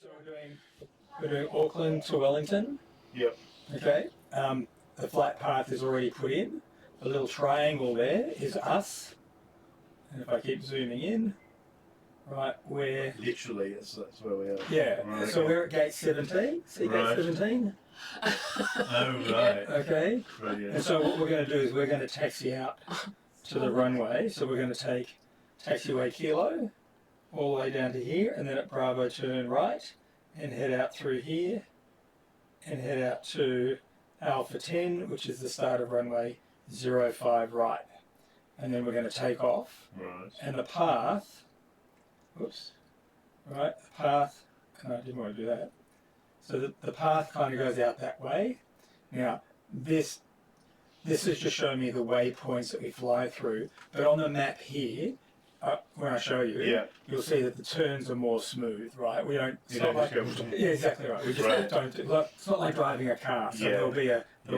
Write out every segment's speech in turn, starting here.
So we're doing Auckland to Wellington. Yep. Okay. The flight path is already put in. The little triangle there is us. And if I keep zooming in, right, we're Literally, that's where we are. yeah. Right, So okay. we're at gate 17. See Right. gate 17. Oh, right. Okay. Right, yeah. And so what we're going to do is we're going to taxi out to the runway. So we're going to take taxiway Kilo all the way down to here, and then at Bravo turn right and head out through here and head out to Alpha 10, which is the start of runway 05 right. And then we're going to take off. Right. And the path, whoops, right, the path, I didn't want to do that. So the path kind of goes out that way. Now, this is just showing me the waypoints that we fly through, but on the map here, when I show you, Yeah. you'll see that the turns are more smooth, right? We don't. You don't just go. Yeah, exactly right. We just Right. don't do. Like, it's not like driving a car. So Yeah. there'll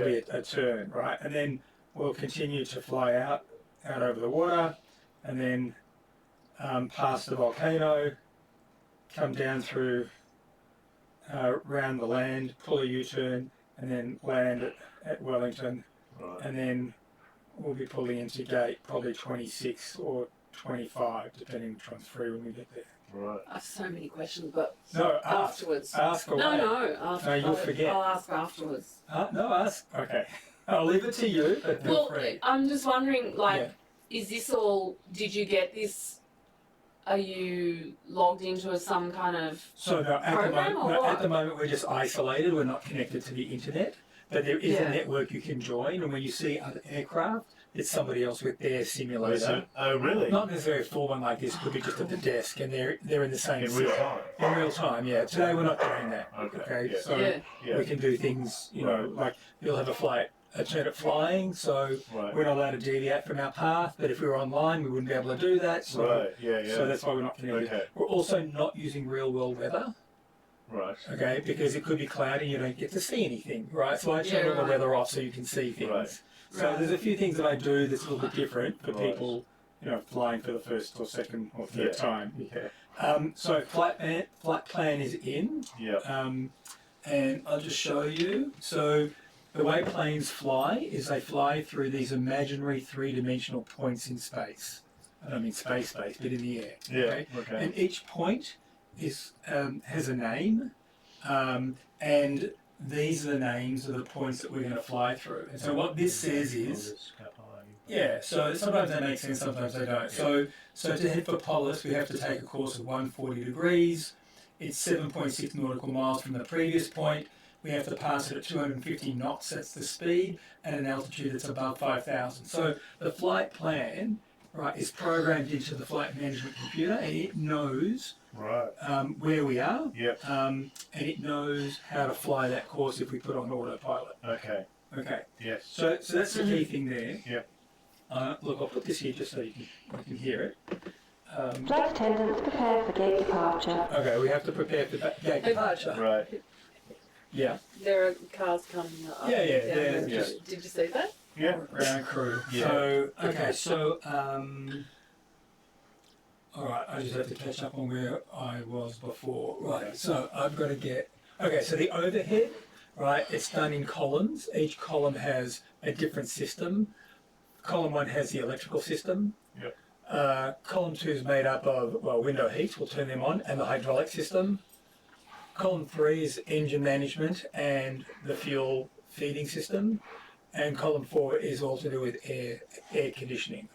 be a turn, right? And then we'll continue to fly out over the water, and then past the volcano, come down through, round the land, pull a U-turn, and then land at Wellington, Right. and then we'll be pulling into gate probably 26 or 25, depending which one's free when we get there. Right. I have so many questions, but No, afterwards. Ask away. No, after, No, you'll forget. I'll ask afterwards. No, ask. Okay. I'll leave it to you, but feel Well, free. I'm just wondering, like, Yeah. is this all, did you get this, are you logged into some kind of So no, program or what? at the moment we're just isolated. We're not connected to the internet, but there is Yeah. a network you can join. And when you see other aircraft, it's somebody else with their simulator. Oh, really? Not necessarily a full one like this. Could be just at the desk, and they're in the same In real time. In real time, yeah. Today we're not doing that. Okay, yeah. So Yeah. Yeah. we can do things, you know, like you'll have a turn at flying, so Right. we're not allowed to deviate from our path. But if we were online, we wouldn't be able to do that. So, Right. Yeah. Yeah. so that's why we're not connected. Okay. We're also not using real world weather, Right. okay, because it could be cloudy and you don't get to see anything, right? So I turn all the right. weather off so you can see things. Right. So Right. there's a few things that I do that's a little bit different for Right. people, you know, flying for the first or second or third Yeah. time. Yeah. So flight plan is in. Yeah. And I'll just show you. So the way planes fly is they fly through these imaginary three-dimensional points in space. I don't mean space, but in the air. Yeah. Okay. And each point is has a name, and these are the names of the points that we're going to fly through. And so what this says is, yeah, so sometimes they make sense, sometimes they don't. So to head for Polis, we have to take a course of 140 degrees. It's 7.6 nautical miles from the previous point. We have to pass it at 250 knots, that's the speed, and an altitude that's above 5,000. So the flight plan, right, is programmed into the flight management computer, and it knows Right. where we are, Yep. and it knows how to fly that course if we put on autopilot. Okay. Okay, Yes. so that's the key thing there. Yep. Look, I'll put this here just so you can hear it. Flight attendants, prepare for gate departure. Okay, we have to prepare for gate departure. Right. Yeah. There are cars coming up? Yeah, yeah, down yeah, the- just- Did you see that? Yeah. Ground crew. Yeah. So, okay, so, all right, I just have to catch up on where I was before. Right, so I've got to get, okay, so the overhead, right, it's done in columns. Each column has a different system. Column 1 has the electrical system. Yep. Column 2 is made up of, well, window heats, we'll turn them on, and the hydraulic system. Column 3 is engine management and the fuel feeding system. And column 4 is all to do with air conditioning.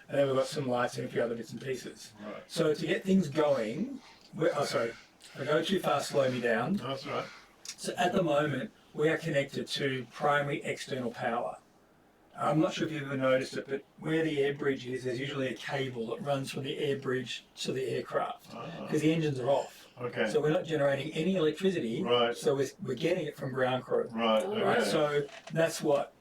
And then we've got some lights and a few other bits and pieces. Right. So to get things going, if I go too fast, slow me down. That's right. So at the moment, we are connected to primary external power. I'm not sure if you've ever noticed it, but where the air bridge is, there's usually a cable that runs from the air bridge to the aircraft because the engines are off. Okay. So we're not generating any electricity. Right. So we're getting it from ground crew. Right. Oh, Okay. Right, so that's what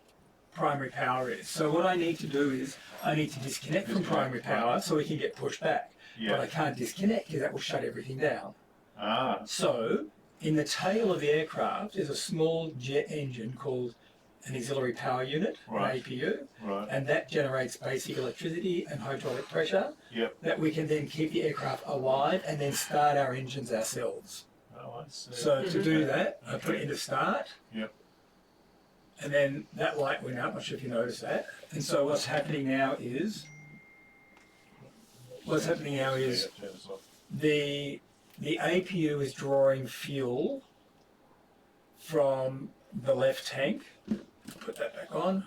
primary power is. So what I need to do is I need to disconnect from primary power so we can get pushed back. But I Yeah. can't disconnect because that will shut everything down. Ah. So in the tail of the aircraft is a small jet engine called an auxiliary power unit, Right. an APU, Right. and that generates basic electricity and hydraulic pressure Yep. that we can then keep the aircraft alive and then start our engines ourselves. Oh, I see. So to do that, I put it into start. Yep. And then that light went out. I'm not sure if you noticed that. And so what's happening now is Yeah, turn this off. the APU is drawing fuel from the left tank. Put that back on.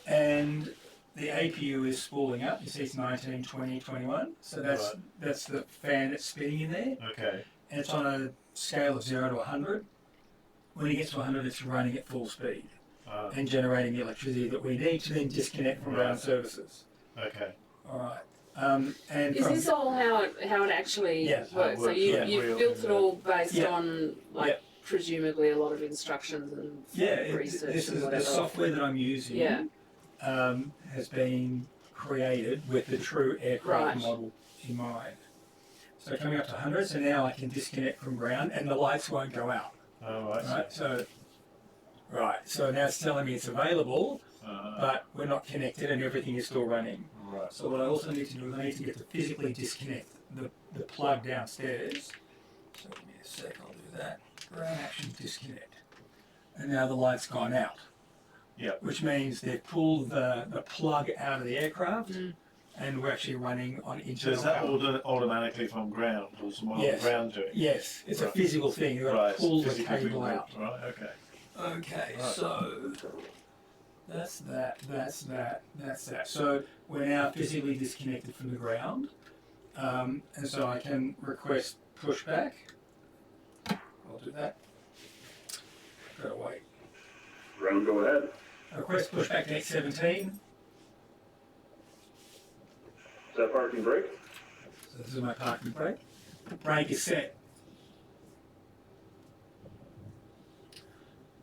And the APU is spooling up. You see it's 19, 20, 21. So that's the fan that's spinning in there. Okay. And it's on a scale of 0 to 100. When it gets to 100, it's running at full speed and generating the electricity that we need to then disconnect from ground services. Okay. All right. And Is this all how it actually Yeah. works? So you've built it all based on presumably a lot of instructions and research this and is whatever. the software that I'm using. Yeah. Has been created with the true aircraft model in mind. So coming up to 100, so now I can disconnect from ground and the lights won't go out. Oh, I see. So now it's telling me it's available, but we're not connected and everything is still running. Right. So what I also need to do is I need to get to physically disconnect the plug downstairs. So give me a sec, I'll do that. Ground action disconnect. And now the light's gone out. Yep. Which means they've pulled the plug out of the aircraft and we're actually running on So internal is that power. automatically from ground, or is what Yes. ground doing? Yes, it's a Right. physical thing. You've got to pull the physically cable doing out. it. Right. Okay. Okay, Right. so that's that. So we're now physically disconnected from the ground. And so I can request pushback. I'll do that. Gotta wait. Ground, go ahead. Request pushback to X17. Set parking brake. So this is my parking brake. Brake is set.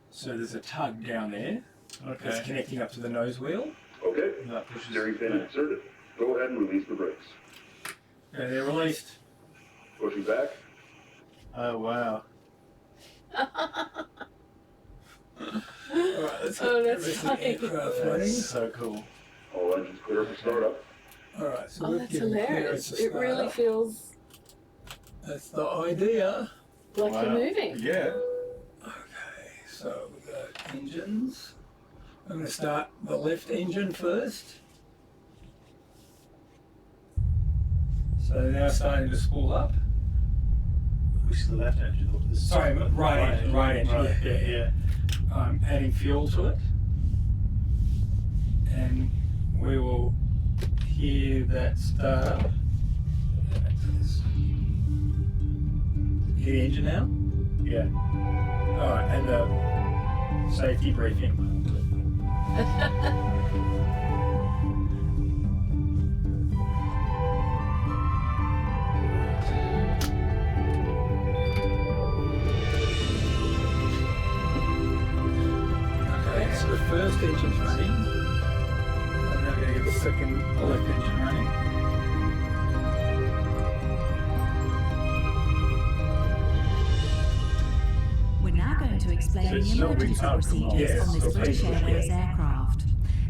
So there's a tug down there that's Okay. connecting up to the nose wheel. Okay. And that pushes Steering pin back. inserted. Go ahead and release the brakes. Okay, they're released. Pushing back. Oh wow. Alright, let's Oh, get that's the rest of the funny. aircraft running. That's so cool. All engines clear for startup. Alright, so Oh, we've that's given hilarious. clearance to It really start. feels That's the idea. like Wow. you're moving. Yeah. Okay, so we've got engines. I'm going to start the left engine first. So now starting to spool up. Which is the left engine? Or this Sorry, right engine. Right. Yeah. I'm adding fuel to it. And we will hear that start up. Hear the engine now? Yeah. Alright, and the safety briefing. Okay, so the first engine's running. I'm now going to get the second left engine running. We're now going to explain So the it's still emergency being procedures Yes, on this so British basically, Airways aircraft.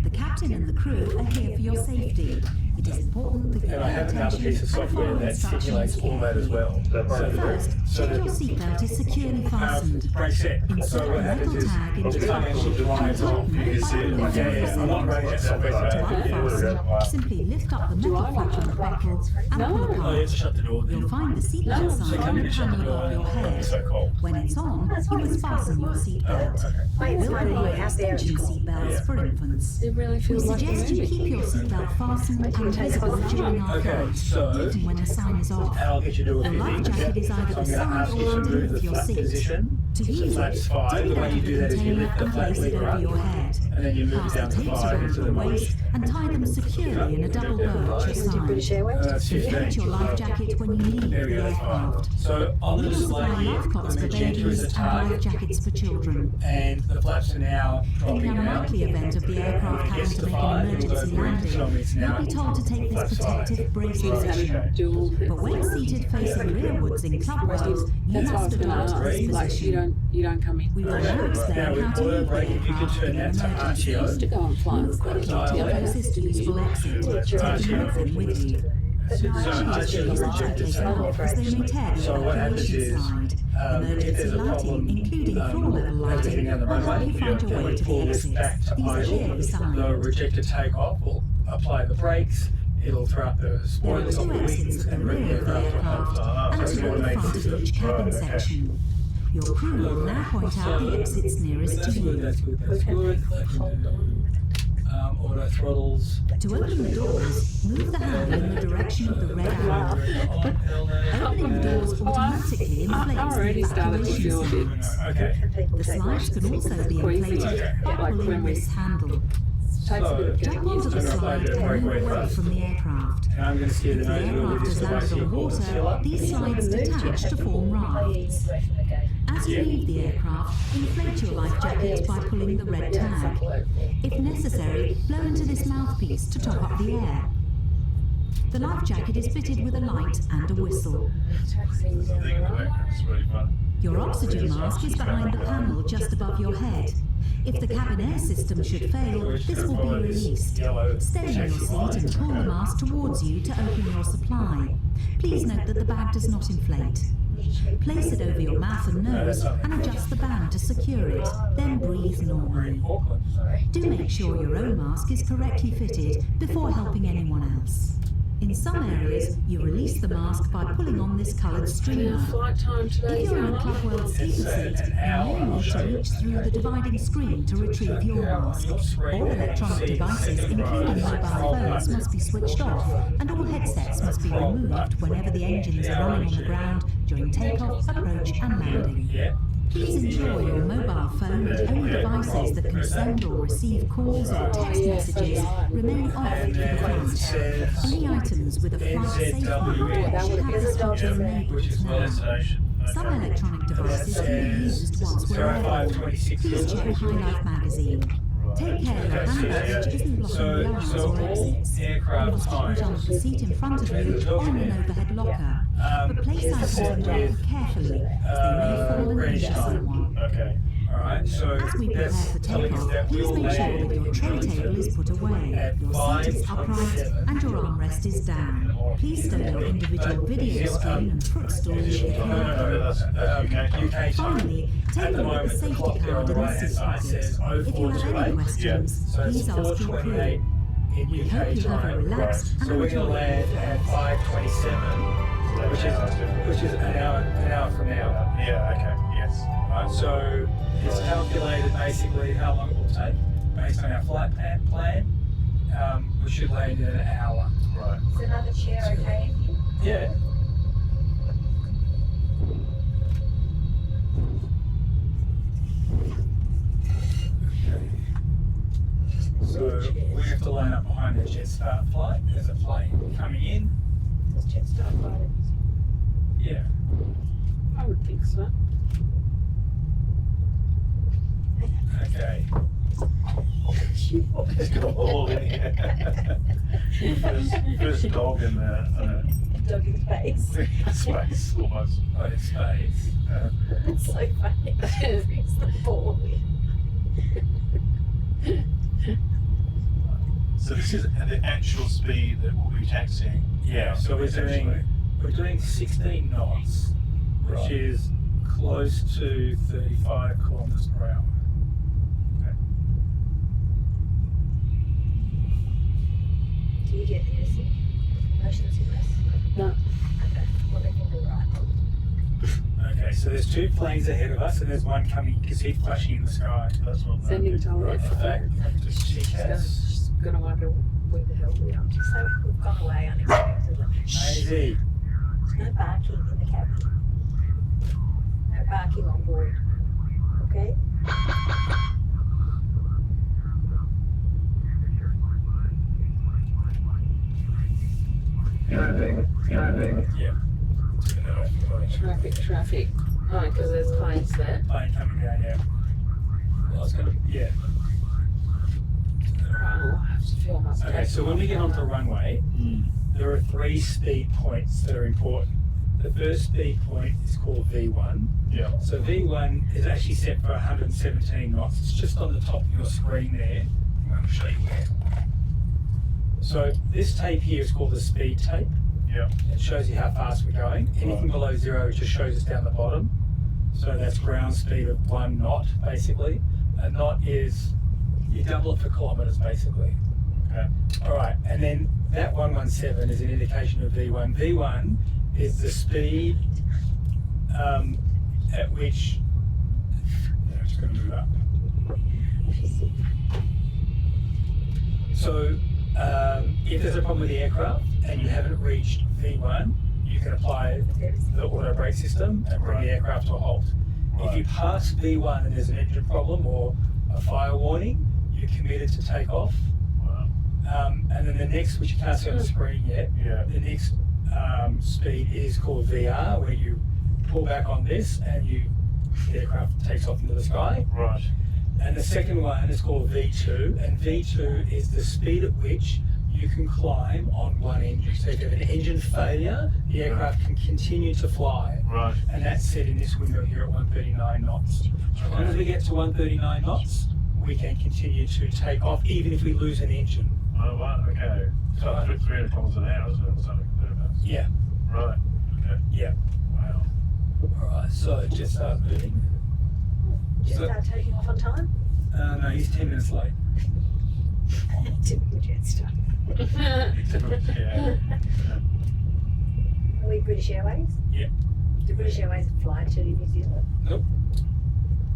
The captain and the crew are here for your safety. It is important that you And I pay have another attention piece of and software follow that instructions simulates all that as well. First, So check your seatbelt is securely fastened. brake set. So Insert a what happens metal is tag into the the tongue actually drives off. button You can see it. Yeah, I'm not running it that way. to unfasten. Simply lift up the metal flap on the buckle and No. pull Oh, you have apart. to shut the door then. You'll find the seatbelt No. So sign come on in the and shut the panel door above your and head. it's so cold. When it's on, you must fasten your seatbelt. Okay. We'll provide extension seatbelts for infants. It really We feels like suggest you you're keep moving. your seatbelt fastened and visible during our Okay, flight, so even when the sign is off. I'll get you to do a The few life things. jacket is So either I'm going to beside ask or you to move underneath the your flap seat. position. To So use flaps it, 5. take The it way out you of do the that is you container lift the and flap place it lever over up, your head. and then you move it Pass the down to tapes 5 around into your the motor. waist and tie them securely in a double bow at your side. That's Collect 15. your life jacket when you leave There we the go, that's fine. aircraft. So on the We will display supply here, life cots the for magenta is babies a and life target, jackets for children. and the flaps are now In dropping the down. unlikely event of the aircraft having to make an emergency landing, you'll be told to take this protective brace She's had position. a dual But when seated facing rearwards in club rows, you That's what I must was going to adopt ask. this Like, position. you don't come in. We will now explain Now with how to auto leave the braking, you can aircraft turn in an that to emergency. I used to go and fly with Dial The it. closest useful exit, taking nothing with you. So Actually, the rejector take off. as they may tear the So what happens evacuation is, slide. if there's Emergency a lighting, problem, including floor level lighting, down the will help runway, you find your then way we to the pull this back exits. to These are idle. clearly The signed. rejector takeoff will apply the brakes. It'll throw up the There are spoilers of two the exits wings at the and bring rear of the the aircraft to aircraft and So it's two an at the automated front of system. each cabin Right, okay. section. Your crew will now point out the exits nearest That's to good, you. that's good, that's good. I can do auto throttles. To open the doors, move the handle in the direction of the red arrow. Opening the doors automatically inflates I the already started to evacuation feel a bit signs. Okay. The slides can also be inflated by Like when pulling we- this handle. Takes a bit of Jump getting onto used the to. slide and move away from the aircraft. And I'm going to steer If the the nose wheel with aircraft this has device landed here on called the water, tiller. these slides detach to form rafts. As you Yeah. leave the aircraft, inflate your life jacket by pulling the red tag. If necessary, blow into this mouthpiece to top up the air. The life jacket is fitted with a light and a whistle. It's really fun. Your oxygen mask is behind the panel just above your head. If the cabin air system should fail, this will be released. Stay in your seat and pull the mask towards you to open your supply. Please note that the bag does not inflate. Place it over your mouth and nose and adjust the band to secure it, then breathe normally. Auckland. Do make sure your own mask is correctly fitted before helping anyone else. In some areas, you release the mask by pulling on this coloured streamer. Flight time today If is you're in a how long? Club World sleeper seat, you may need to reach through the dividing screen to retrieve your mask. All electronic devices, including mobile phones, must be switched off, and all headsets must be removed whenever the engines are running on the ground during takeoff, approach, and landing. Yeah. Please ensure your mobile phone and any devices that can send or receive calls or text messages remain off And to the then it front. says Any items with a flight safety NZWN, should have this function which is enabled now. Destination. Some Okay. electronic devices can be used once we're airborne. 0526. Please check High Life magazine. Take care your hand baggage isn't blocking the aisles or all exits. You aircraft must put it on the seat in front of you or in an overhead locker. But place items on the rack carefully, as they may fall and British injure time. someone. Okay. Alright, so As we prepare that's for telling us takeoff, that please we'll make sure land that your in tray Wellington table is put away, at your seat is upright, 5:27. and your armrest is down. Please stow your individual video screen and footstool in the UK time. Finally, At take a the look at moment, the the safety clock there on card the in the right hand seat side pocket. says If you have 0428. any questions, So it's please ask your 4:28 crew. in We UK hope you have a time. relaxed and So we're going to enjoyable land at 5:27, which is an hour from now. Yeah, okay, yes. Right, so it's calculated basically how long it will take based on our flight plan. We should land in an hour. Right. Is another chair okay? Yeah. Okay. So we have to line up behind the jet start flight. There's a plane coming in. Does jet start right? Yeah. I would think so. Okay. It's got all in here. First dog in the Dog in space. space, almost. Oh, it's space. It's so funny. It's the ball. So this is at the actual speed that we'll be taxiing. Yeah. So we're doing 16 knots, which Right. is close to 35 kilometers per hour. Do you get the motion sickness? No. Okay. Well, then you'll be right. Okay, so there's two planes ahead of us, and there's one coming because he's flashing in the sky. That's what Sending to Right, it. okay. Just check us. She's gonna wonder where the hell we are. So we've gone away unexpectedly. Maisie. There's no barking in the cabin. No barking on board. Okay? Traffic. Yeah. Traffic. Oh, because there's planes there. Plane coming down, yeah. Well, I was gonna, yeah. I'll have to feel my Okay, so when we get onto runway, there are 3 speed points that are important. The first speed point is called V1. Yeah. So V1 is actually set for 117 knots. It's just on the top of your screen there. I'm going to show you where. So this tape here is called the speed tape. Yeah. It shows you how fast we're going. Anything below 0 just shows us down the bottom. So that's ground speed of 1 knot, basically. A knot is, you double it for kilometres, basically. Okay. All right, and then that 117 is an indication of V1. V1 is the speed at which, I'm just going to move up. So if there's a problem with the aircraft and you haven't reached V1, you can apply the auto brake system and bring the aircraft to a halt. If you pass V1 and there's an engine problem or a fire warning, you're committed to take off. And then the next, which you can't see on the screen yet, the next speed is called VR, where you pull back on this and the aircraft takes off into the sky. Right. And the second one is called V2, and V2 is the speed at which you can climb on one engine. So if you have an engine failure, the aircraft can continue to fly. Right. And that's set in this window here at 139 knots. As long as we get to 139 knots, we can continue to take off, even if we lose an engine. Oh, wow. Okay. So 300 kilometers an hour, isn't it? Or something thereabouts. Yeah. Right. Okay. Yeah. Wow. All right, so it just starts moving. Just start taking off on time. No, he's 10 minutes late. Typical Jetstar. Yeah. Are we British Airways? Yeah. Do British Airways fly to New Zealand? Nope.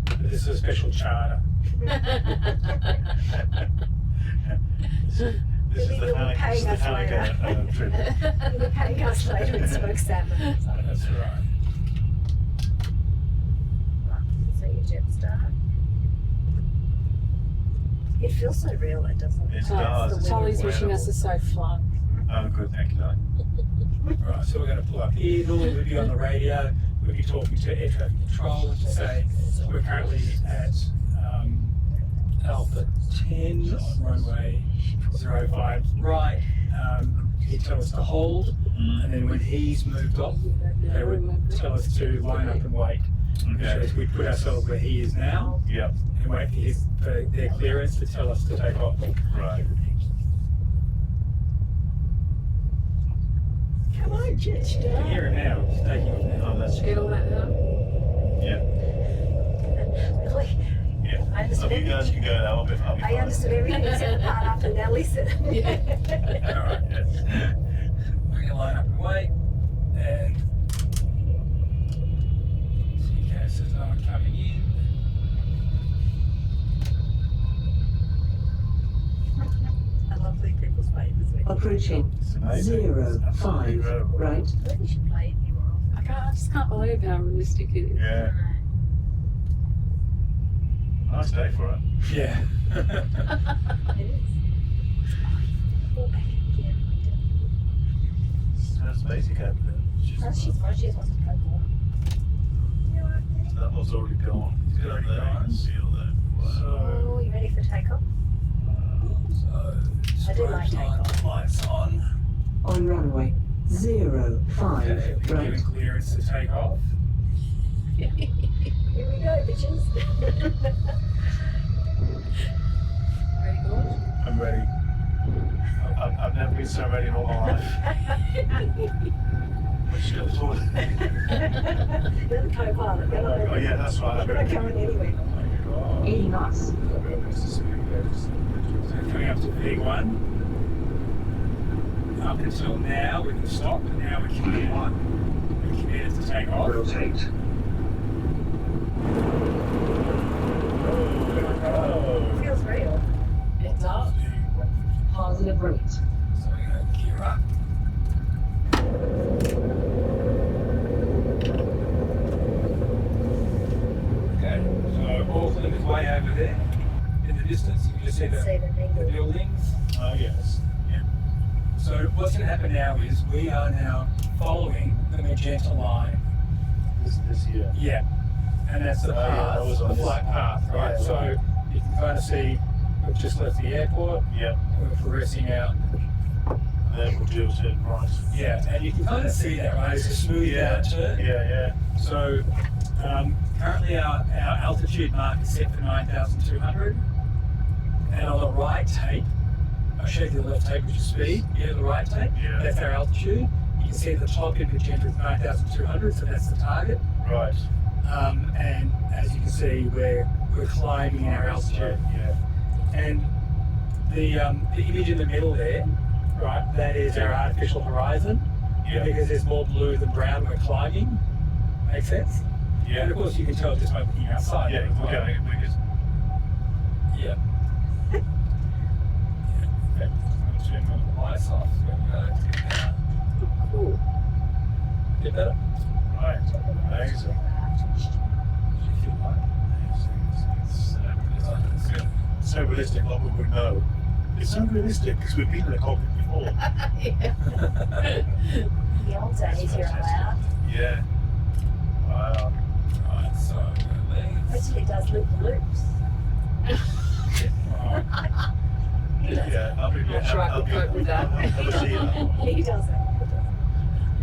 But this is a special charter. This is the Hanukkah trip. You'll be paying us later and smoke salmon. That's right. So your Jetstar. It feels so real, it doesn't it? It does. Charlie's wishing us a safe flight. Oh, good. Thank you, darling. Right, so we're going to pull up here. Normally we'd be on the radio, we'd be talking to air traffic control and to say we're currently at Alpha 10 on runway 05 right. He'd tell us to hold, and then when he's moved off, they would tell us to line up and wait. Okay. So we'd put ourselves where he is now Yep. and wait for their clearance to tell us to take off. Right. Come on, You can Jetstar. hear him now, he's taking off now. Oh, that's Get all that now? Yeah. Really? Yeah. I understood You guys can go now. I'll be I fine. understood everything except the part after now. Listen. All right, Yeah. we're going to line up and wait, and okay, so there's no one coming in. I love these people's faces. Approaching It's amazing. 05, Incredible. right. I think you should play it more often. I just can't believe how realistic it is. Yeah. Nice day for it. Yeah. It is. Fall back again. That's basic over there. She wants to play more. You know what? That was already gone. It's got Already there. You gone. can see all that. Wow. Oh, you ready for takeoff? So, I do like takeoff. Lights on. On runway 05, Okay, we're right. giving clearance to take off. Here we go, bitches. Very good. I'm ready. I've never been so ready in all my life. But still sort of. You're the co-pilot. You're not Oh, yeah, that's right. You're not going anywhere. 80 knots. So coming up to V1. Up until now, we can stop, but now we're committed to take off. Rotate. It feels real. It does. Positive rate. So we're going to gear up. Okay, so Auckland is way over there in the distance. You can just see the buildings. Oh, yes. Yeah. So what's going to happen now is we are now following the magenta line. This year. Yeah, and that's the yeah, path, that was on the this. flight path, right? Yeah, So you can kind of see we've just left the airport, Yeah. and we're progressing out. Then we'll do it right. Yeah, and you can kind of see that, right? It's a smooth out turn. Yeah. So currently our altitude mark is set for 9,200, and on the right tape, I'll show you the left tape, which is speed. Yeah, the right tape. Yeah. That's our altitude. you can see at the top in magenta is 9,200, so that's the target. Right. And as you can see, we're climbing our altitude. Yeah. And the image in the middle there, right, that is our artificial horizon. Yeah. Because there's more blue than brown when we're climbing. Make sense? Yeah. And of course you can tell just by looking outside. Yeah, we're going because Yeah. In fact, I'm going to turn on the lights off. Cool. Get better? right. Amazing. If you like. It's so realistic, like we would know. It's so realistic because we've been in the cockpit before. The old days you're allowed. Yeah. Wow. Right, so Actually, it does loop the loops. He does. Yeah, I'll be Not sure I could cope with that. He does it.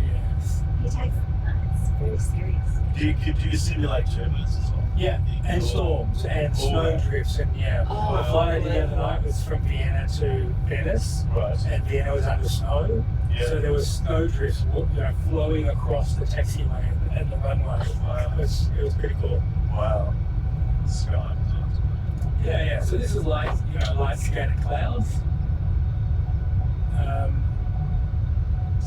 yes. He takes it. It's very serious. Do you simulate turbulence as well? Yeah, and storms and snow drifts and Oh, the flight I did the other night was from Vienna to Venice, Right. and Vienna was under snow, Yeah. so there was snow drifts, flowing across the taxiway and the runway. Wow. It was pretty cool. Wow. Sky. Yeah. So this is light scattered clouds.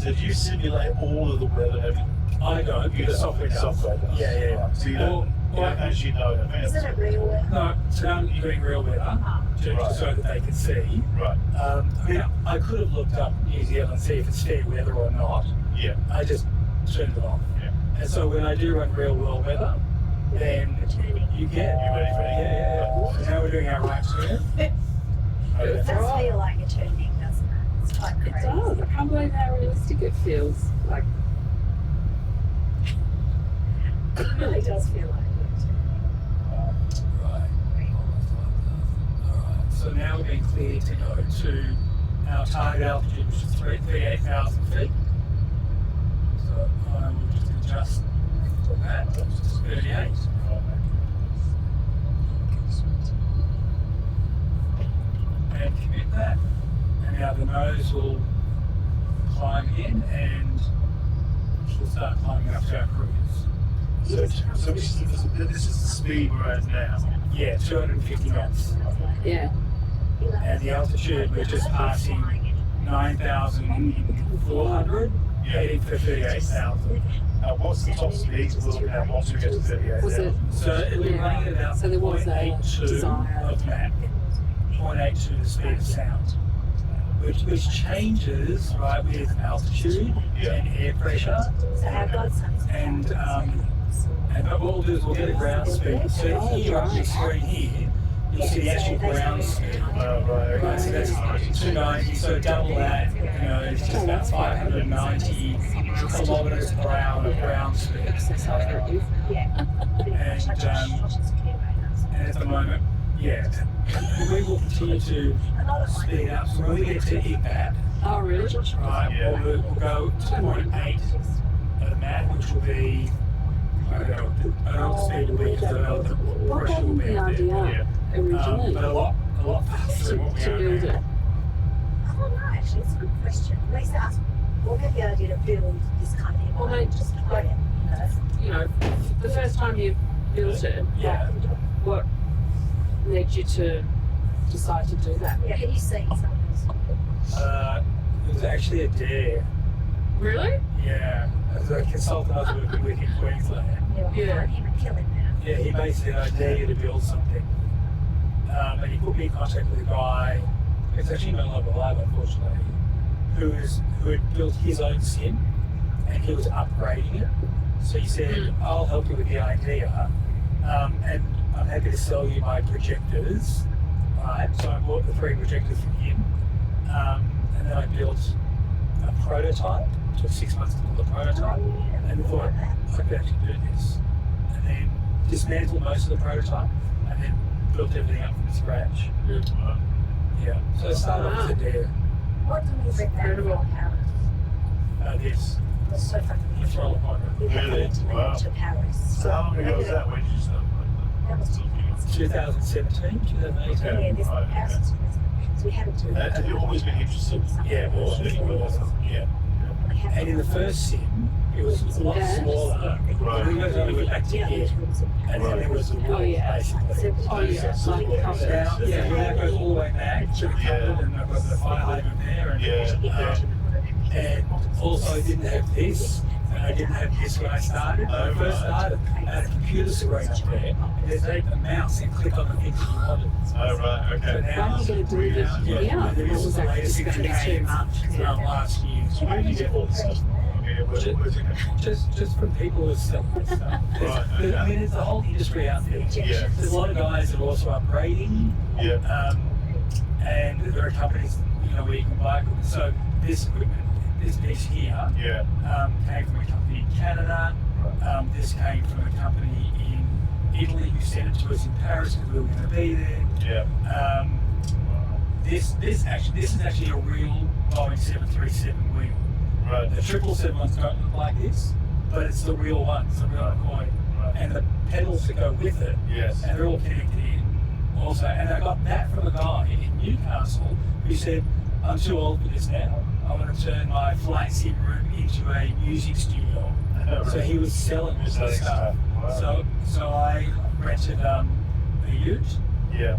So do you simulate all of the weather? Have you? I don't. You The don't. software does. Software does. Yeah. Right. So you don't actually know in advance. Isn't it real weather? No, so I'm doing real weather so that they can see. Right. I mean, I could have looked up New Zealand and see if it's fair weather or not. Yeah. I just turned it off. Yeah. And so when I do run real world weather, then you get. You ready for it? Yeah. So now we're doing our right turn. It Okay. does feel like a turning, doesn't it? It's quite It crazy. does. I can't believe how realistic it feels. Like, It really does feel like it. Right. Alright. So now we're being cleared to go to our target altitude, which is 38,000 feet. So I will just adjust that. That's just 38. And commit that. And now the nose will climb in and she'll start climbing up to our cruise. So this is the speed we're at now. Yeah, 250 knots. yeah. And the altitude, we're just passing 9,400, heading for 38,000. What's the top speed we're looking at once we get to 38? Was it? So we're running at about So there was a 0.82 desire. of Mach, 0.82 the speed of sound, which changes right with altitude and air pressure. So our godson's And but what we'll do is we'll get a ground speed. So here on this screen here, you'll see the actual ground speed. Right, so that's 290, so double that, it's just about 590 kilometres per hour of ground speed. yeah. And at the moment, we will continue to speed up. So when we get to IPAT, Oh, really? right, Yeah. we'll go to 0.8 of Mach, which will be, I don't know what the speed will be because I don't know what the What pressure will happened be the out there. idea originally But a lot faster than what we to are build now. it? I don't know, actually, it's a good question. At least ask, what got the idea to build this kind of Well, environment? they Just like- it, You know, the first time you built it, Yeah. what led you to decide to do that? Yeah, have you seen some of this? It was actually a dare. Really? Yeah. As a consultant I was working with in Queensland. Yeah. Him and kill him now. Yeah, he basically said, I dare you to build something. And he put me in contact with a guy, it's actually no longer alive unfortunately, who had built his own sim and he was upgrading it. So he said, I'll help you with the idea and I'm happy to sell you my projectors. Right, so I bought the 3 projectors from him and then I built a prototype. It took 6 months to build a prototype and thought I could actually do this. And then dismantled most of the prototype and then built everything up from scratch. Yeah, so it started off as a dare. What did we bring that Incredible. from Paris? This, It was so fucking the throttle appointment. We had Really? to Wow. to Paris. So how long ago was that? When did you start? That was 2017, 2018. Yeah, this Right, Paris was so we had to do Have you always been interested? Yeah, well, Yeah. yeah. cabin. And in the first sim, it was a lot smaller. Right. We went only back to here, and then there was the wall, basically. Oh yeah, like Now, yeah, that goes all the way back to the cupboard, and I've got the fire hydrant there, and also I didn't have this, and I didn't have this when I started. When I first started, I had a computer screen up there, and you take the mouse and click on the things you wanted. Oh, right, So okay. now, I'm going to do this. Yeah, this was the latest thing that going to be too came much. last year. So where do you get all this stuff from? I mean, where's it Just from people who sell this stuff. Right, okay. I mean, there's a whole industry out there. Yeah. There's a lot of guys that are also upgrading, Yeah. and there are companies, where you can buy equipment. So this equipment, this piece here, Yeah. came from a company in Canada. This came from a company in Italy who sent it to us in Paris because we were going to be there. Yeah. This is actually a real Boeing 737 wheel. Right. The 777 ones don't look like this, but it's the real one. It's the real McCoy. Right. And the pedals that go with it, Yes. and they're all connected in. Also, and I got that from a guy in Newcastle who said, "I'm too old for this now. I want to turn my flight sim room into a music studio." So he was selling this Selling stuff. stuff. Wow. So I rented a ute, Yeah.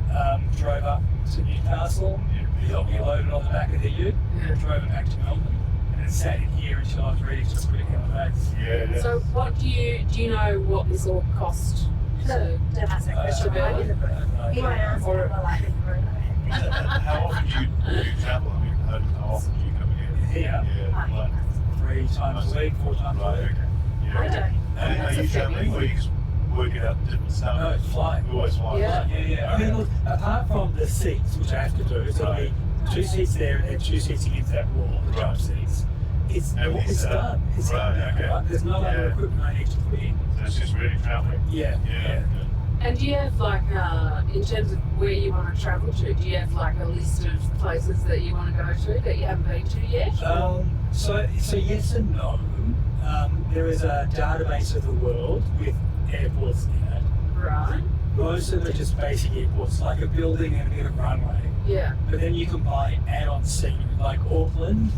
drove up to Newcastle. He helped me load it on the back of the ute, and drove it back to Melbourne, and then sat in here until I was ready to put it on the base. Yeah. So what do you know what this all cost? So, don't ask that question. Bill? I'm in the room. He won't answer it, well, I'm in the room. How often do you travel? I mean, how often do you come here? Here, Yeah. Like, 3 times a week, 4 times a right. week. Okay. Yeah. I don't. And are you traveling, or you just working out different stuff? No, it's flying. You always fly. Yeah. Yeah. I mean, look, apart from the seats, which I have to do, so there'll be 2 seats there and then 2 seats against that wall, the jump seats. It's Everything's done. It's right, done. okay. Right? There's no other Yeah. equipment I need to put in. So it's just really traveling. Yeah. Yeah. And do you have in terms of where you want to travel to, do you have a list of places that you want to go to that you haven't been to yet? So yes and no. There is a database of the world with airports in it. Right. Most of them are just basic airports, like a building and a bit of runway. Yeah. But then you can buy add-on scenery, like Auckland,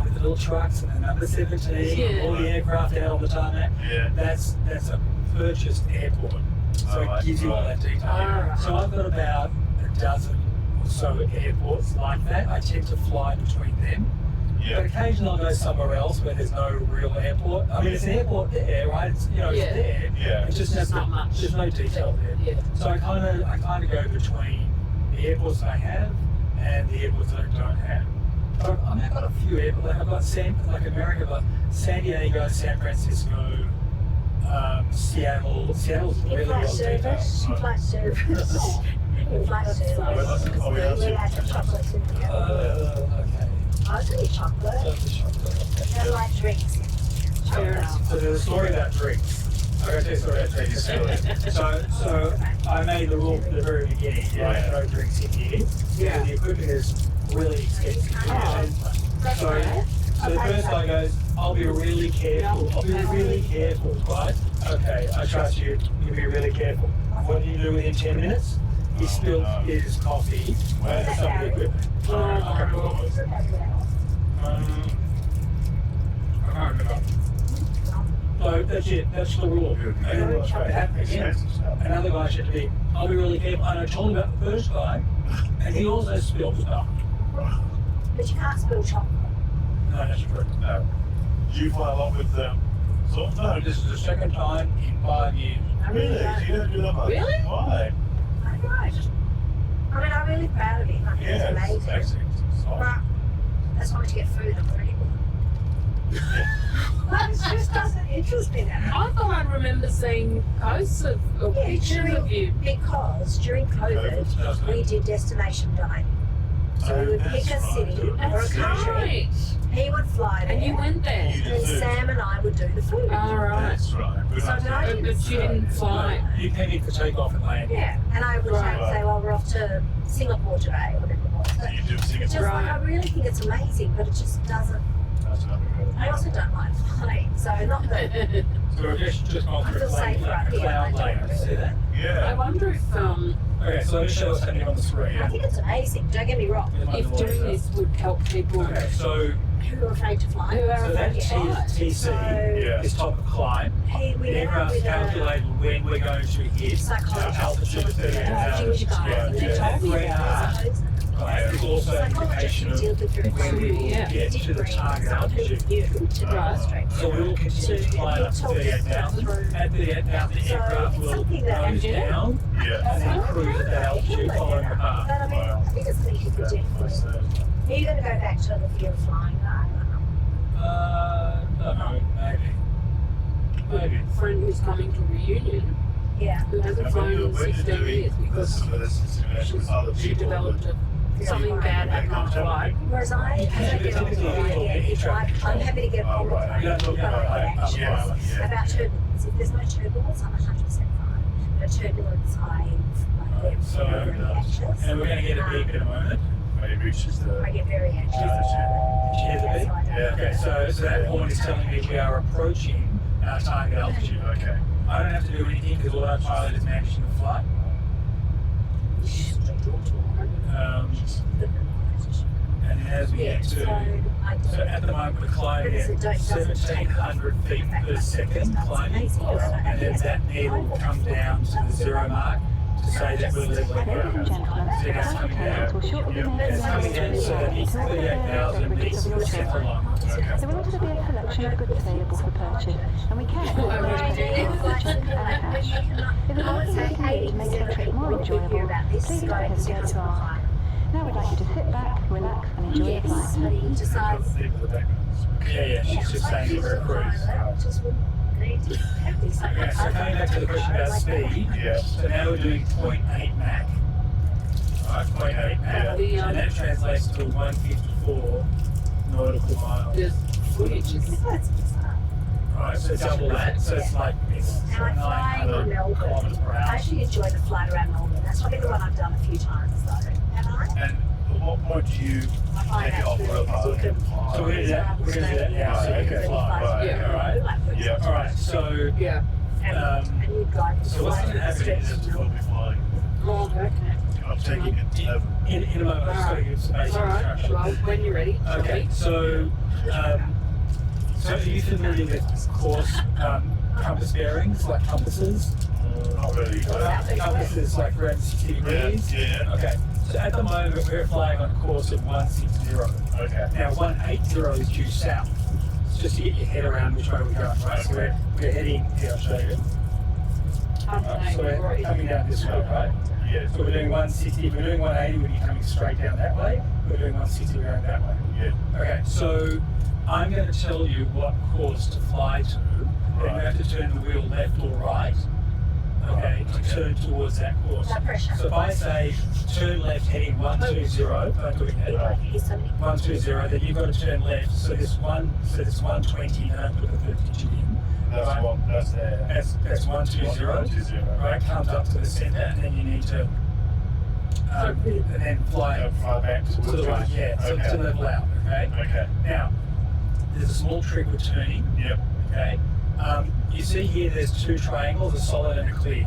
with the little trucks and the number 17, Yeah. all the aircraft out on the tarmac. Yeah. That's a purchased airport, so Right, it gives you all that detail. Alright. So I've got about a dozen or so airports like that. I tend to fly between them. But Yeah. occasionally I'll go somewhere else where there's no real airport. I mean, it's an airport there, right? It's, Yeah. it's there. Yeah. It's just There's not much. There's no detail there. Yeah. So I kind of go between the airports I have and the airports that I don't have. But I've got a few airports. Like I've got America, but San Diego, San Francisco, Seattle. Seattle's really In-flight well detailed. service, in-flight service, in-flight service. Are we allowed We to? had some chocolates in the cabin. Okay. I'll tell you chocolate. That's the chocolate. Okay. They like drinks. Chocolate. So there's a story about drinks. I'm going to tell you a story about drinks. So I made the rule from the very beginning. Right. No drinks in here. Yeah. Because the equipment is really expensive. Oh, that's So, right. so the first guy goes, I'll be really careful. I'll be really careful, right? Okay, I trust you. You'll be really careful. What do you do within 10 minutes? He spilled his coffee over some of the equipment. I can't remember. So that's it. That's the rule. And then it happened again. Another guy said to me, I'll be really careful. And I told him about the first guy, and he also spilled stuff. But you can't spill chocolate. No, that's true. No. Do you fly a lot with salt? No, this is the second time in 5 years. I Really? don't. You don't do that much? Really? Why? I know. I mean, I'm really proud of it. I think Yeah, it's it's amazing. excellent. It's But awesome. that's why to get food and pretty But it just doesn't interest me that much. I thought I remember seeing posts or Yeah, pictures of you. because during COVID, we did destination dining. So we would pick a That's city or a That's country. right. He would fly there. And you went there. You and did then too. Sam and I would do the food. All right. That's right. Good So idea. I didn't- But you didn't fly. You came in for takeoff and landing. Yeah, and I would Right. say, well, we're off to Singapore today, or whatever it was. But You do it's Singapore. just like, Right. I really think it's amazing, but it just doesn't. That's another good. I also don't like flying, so not that. So we're just gone I through a feel cloud safer up here. I layer. don't See that? I Yeah. wonder if Okay, so let me show what's happening on the screen. I think it's amazing. Don't get me wrong. doing this would help people. Okay, so who are afraid to fly. Who are So that TC is top of climb. The aircraft's calculated when we're going to hit altitude of 38,000. That radar is also an indication of when we will get to the target altitude. So we will continue to climb up to 38,000. At 38,000, the aircraft will nose down and then cruise at that altitude following the path. But I mean, I think it's pretty good. Are you going to go back to the field flying? Don't know, maybe. A friend who's coming to reunion, Yeah. who hasn't flown in 16 years because she developed something bad happened on flight. Whereas I get on I'm happy to get on the plane, but I get anxious about turbulence. If there's no turbulence, I'm 100% fine. But turbulence, I get very anxious. And we're going to get a beep in a moment. When it reaches the... I get very anxious. She has a beep? Okay, so that horn is telling me we are approaching our target altitude. Okay. I don't have to do anything because autopilot is managing the flight. And as we get to, so at the moment we're climbing at 1,700 feet per second climbing, and then that needle will come down to the 0 mark to say that we're leveling Ladies and ground. gentlemen, So that's flight coming attendants will down. shortly be made It's coming down so that it's 38,000 meters per second long. There will also be a selection of goods available for purchase, and we can accept credit cards, and cash. If there's anything we can do to make your trip more enjoyable, please don't hesitate to ask. Now we'd like you to sit back, relax, and enjoy the flight. Yeah, she's just saying that we're a cruise. Okay, so coming back to the question about speed, so now we're doing 0.8 Mach. Right, 0.8 Mach, and that translates to 154 nautical miles. The footage is Right, so double that, so it's like it's And I fly in 900 Melbourne. kilometers per I hour. actually enjoy the flight around Melbourne. That's probably the one I've done a few times though. Have I? And at what point do you I find take it that off really real hard? So we're going to do that, we're going to do that now, so you can fly. Right, yeah. Alright, Yeah. alright, so, yeah. And you guide so what's going to happen is, We'll be flying. Oh, okay. I'm taking it to level. in a moment, I'm just going to give some basic All right. instructions. Well, when you're ready. Okay, so are you familiar with course compass bearings, like compasses? Not really. Compasses like around 60 degrees? Yeah. Okay, so at the moment we're flying on a course of 160. Okay. Now 180 is due south. It's just to get your head around which way we're going, right? So we're heading, here I'll show you. So we're coming down this way, right? Yeah. So we're doing 160, if we're doing 180 when you're coming straight down that way, we're doing 160 going that way. Yeah. Okay, so I'm going to tell you what course to fly to, and you have to turn the wheel left or right, okay, to turn towards that course. No pressure. So if I say turn left heading 120, don't do it yet, Here's somebody. 120, then you've got to turn left, so this 120, don't put the third digit in. That's Right. one. That's there. That's 120, 120. right, comes up to the centre, and then you need to, and then fly Fly back to the right, yeah, to level out, okay? Okay. Now, there's a small trick with turning, Yep. okay? You see here there's two triangles, a solid and a clear.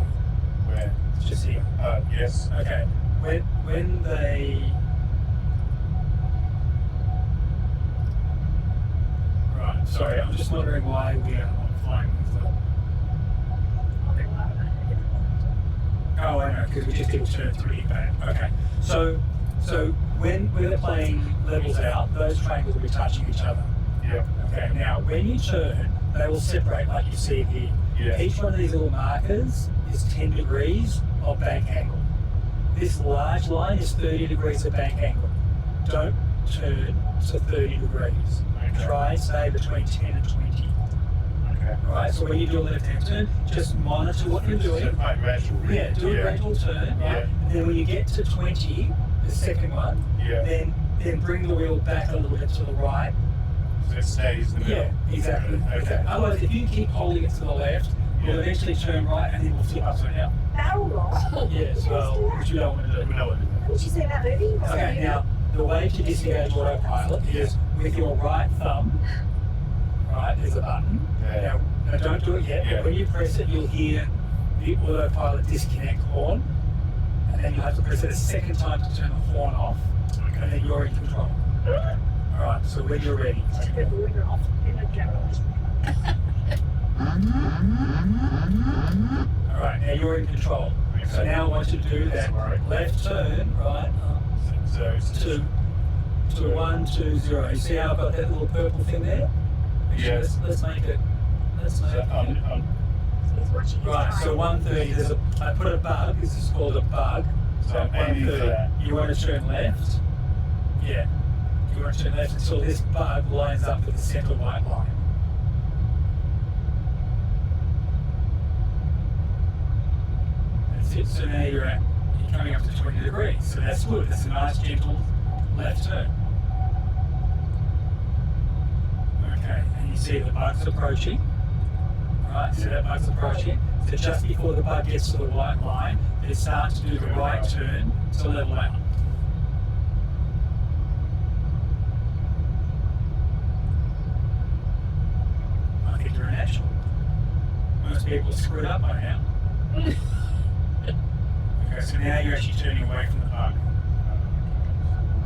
Where? It's just here. Yes. Okay. When they... Right, sorry, I'm just wondering why we are not flying with them. Oh, I know, because we just did turn 3 back. Okay. So when the plane levels out, those triangles will be touching each other. Yep. Okay, now when you turn, they will separate like you see here. Yeah. Each one of these little markers is 10 degrees of bank angle. This large line is 30 degrees of bank angle. Don't turn to 30 degrees. Okay. Try and stay between 10 and 20. Okay. Right, so when you do a left-hand turn, just monitor what you're doing. Yeah, do a gradual turn, right? And then when you get to 20, the second one, Yeah. then bring the wheel back a little bit to the right. So it stays in the middle. Yeah, exactly. Okay. Otherwise, if you keep holding it to the left, you'll eventually turn right and then we'll flip upside down. Barrel roll. Yes, well, which you don't want to do. We know what it is. Did you see that movie? Okay, now, the way to disengage autopilot is with your right thumb, right, there's a button. Yeah. Now don't do it yet, Yeah. but when you press it, you'll hear the autopilot disconnect horn, and then you'll have to press it a second time to turn the horn off, and then you're in control. Okay. Alright, so when you're ready. Turn the winger off in the garage. Alright, now you're in control. So now I want you to do that left turn, right, to 120. You see how I've got that little purple thing there? Yes. Let's make it. He's watching his Right, so time. 130, I put a bug, this is called a bug. So at 130, you want to turn left. Yeah, you want to turn left until this bug lines up with the centre white line. That's it, so now you're coming up to 20 degrees, so that's good, that's a nice gentle left turn. Okay, and you see the bug's approaching. Right, so that bug's approaching. So just before the bug gets to the white line, it starts to do the right turn to level out. I think you're a natural. Most people are screwed up by now. Okay, so now you're actually turning away from the bug.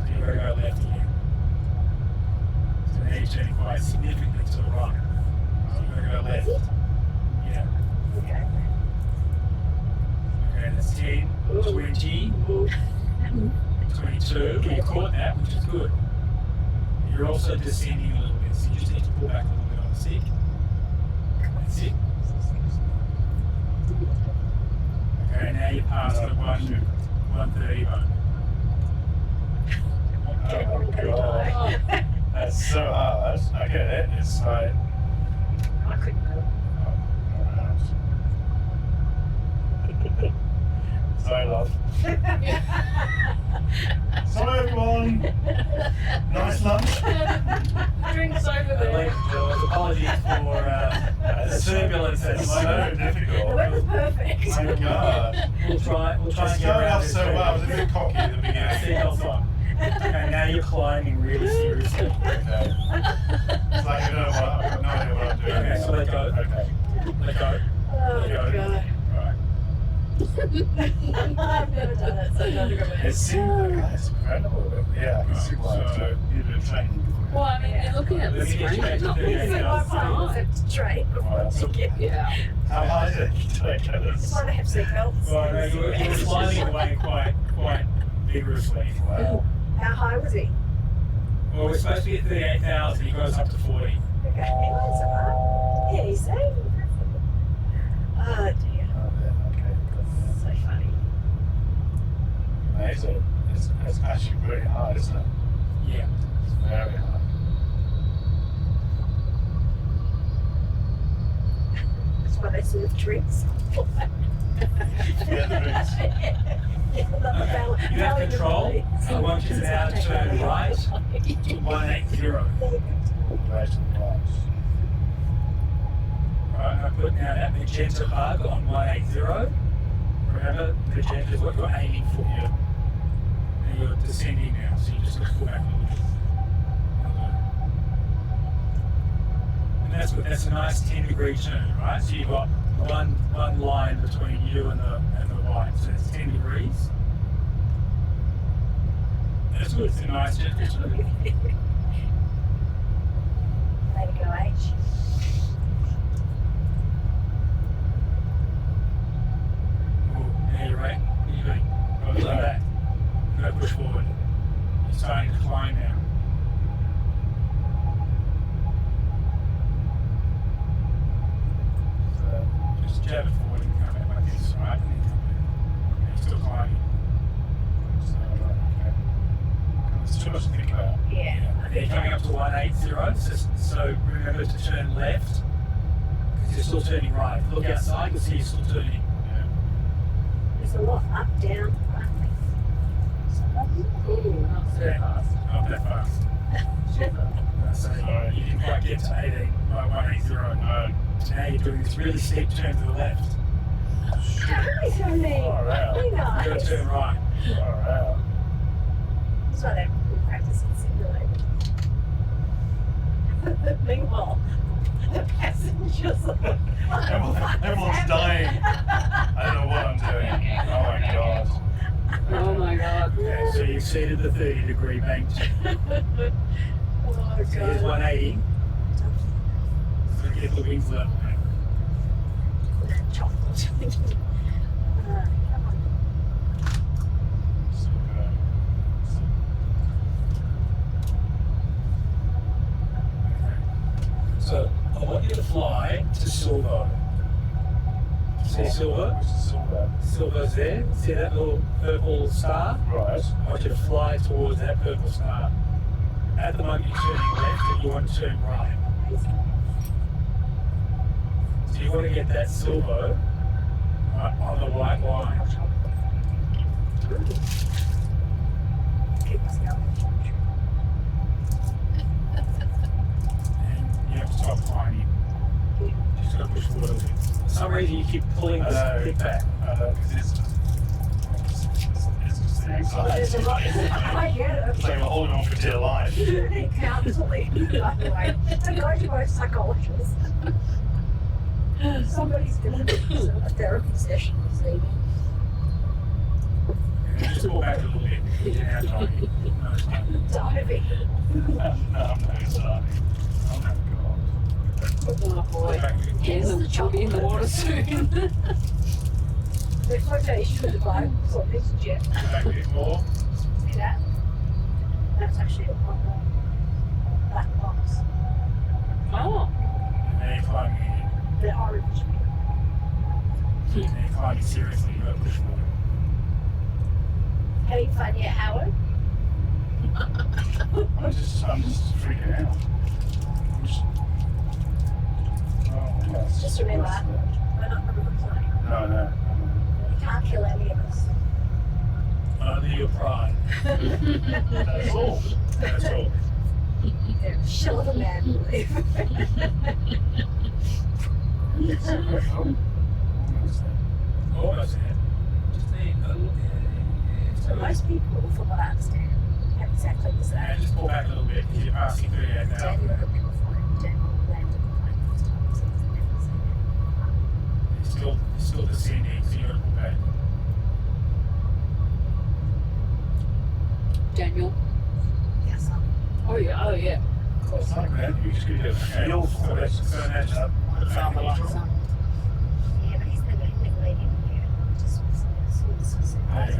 So you've got to go left again. So now you're turning quite significantly to the right. So you've got to go left. Yeah. Okay. Okay, that's 10, 20, 22. You caught that, which is good. You're also descending a little bit, so you just need to pull back a little bit on the stick. That's it. Okay, now you pass the 130 button. Okay, God. That's so hard. Okay, that is like. I couldn't know. Sorry, love. Sorry, everyone. Nice lunch. Drinks over there. Apologies for the turbulence at the It's so moment. The difficult. weather's perfect. Oh my God. We'll try It and get started around off this. so well. I was a bit cocky at the Seatbelts beginning. on. Okay, now you're climbing really seriously. Okay. It's like I don't know what, I've got no idea what I'm doing. Okay, so let go. Okay. Let go. Oh Let go. my god. Right. I've never done it, so don't go It seems like it's incredible. Yeah, I can see why. So- So, you did training Well, I mean, you're looking at the Let me get screen, you it's not back to moving the all My the phone was time. a train before to get. Yeah. How high is it? Take Just want to have seatbelts. Well, no, you were sliding away quite vigorously. Wow. How high was he? Well, we're supposed to be at 38,000, he goes up to 40. Okay, that's alright. Yeah, he's saying. Oh dear. Oh, yeah, okay. So funny. Amazing. It's actually really hard, isn't it? Yeah. It's very hard. That's why they serve drinks. Yeah, the drinks. You have control. I want you to now turn right to 180. Right and right. Right, I put now that magenta bug on 180. Remember, magenta is what you're aiming for. And you're descending now, so you just got to pull back a little bit. And that's good. That's a nice 10-degree turn, right? So you've got one line between you and the white, so it's 10 degrees. That's good. It's a nice gentle turn. Way to go, H. Now you're right. You're right. Go to the back. Go push forward. You're starting to climb now. So just jab it forward and come back like this, right? And then come back. Okay, you're still climbing. So, okay. There's too much to think about. Yeah. And then you're coming up to 180. So remember to turn left because you're still turning right. Look outside, you'll see you're still turning. Yeah. There's a lot up, down, right. Ooh, not so fast. Not that fast. So you didn't quite get to 18 by 180. No. Now you're doing this really steep turn to the left. Nice on me. Far out. Very You've got to nice. turn right. Far out. That's why they practice in simulator. Meanwhile, the passengers are Everyone's dying. I don't know what I'm doing. Oh my god. Oh my god. Okay, so you exceeded the 30-degree bank. Oh, So here's 180. So get the wings level now. Chocolate. Come on. So I want you to fly to Silvo. See Silvo? Which is silver. Silvo's there. See that little purple star? Right. I want you to fly towards that purple star. At the moment you're turning left and you want to turn right. So you want to get that Silvo on the white line. Keep us going. And you have to stop climbing. Just got to push forward a little bit. For some reason you keep pulling this kick back. Because it's just the There's a lot. anxiety. I get It's like we're holding on for dear life. it. Counseling, by the way. Don't go to a psychologist. Somebody's going to do a therapy session this evening. And just pull back a little bit. Yeah, diving. No, it's not. Diving. No, I'm not excited. Oh my god. Oh boy. Back a bit. Yes, we'll be in the water soon. The flotation of the boat is on this jet. Back a bit more. See that? That's actually a proper black box. Oh. And then you climb in. The orange. And then you climb in seriously. You got to push forward. Having fun yet, Howard? I'm just freaking out. I'm just... Oh, yes. Just remember, we're not going to play. No. You can't kill any of us. Only your pride. That's all. That's all. They're a shell of a man, believe. Almost there. Just need a little So most people, from what I understand, have exactly the and same. just pull back a little bit because you're passing 38 now. Daniel had never flown. Daniel landed the plane first time, so he's never seen it. It's still descending, so you got to pull back. Daniel. Yes, Oh yeah. It's not bad. You just get a feel for it. So that's up. Found the lights. yeah, but he's never laid in here. Just was surprised he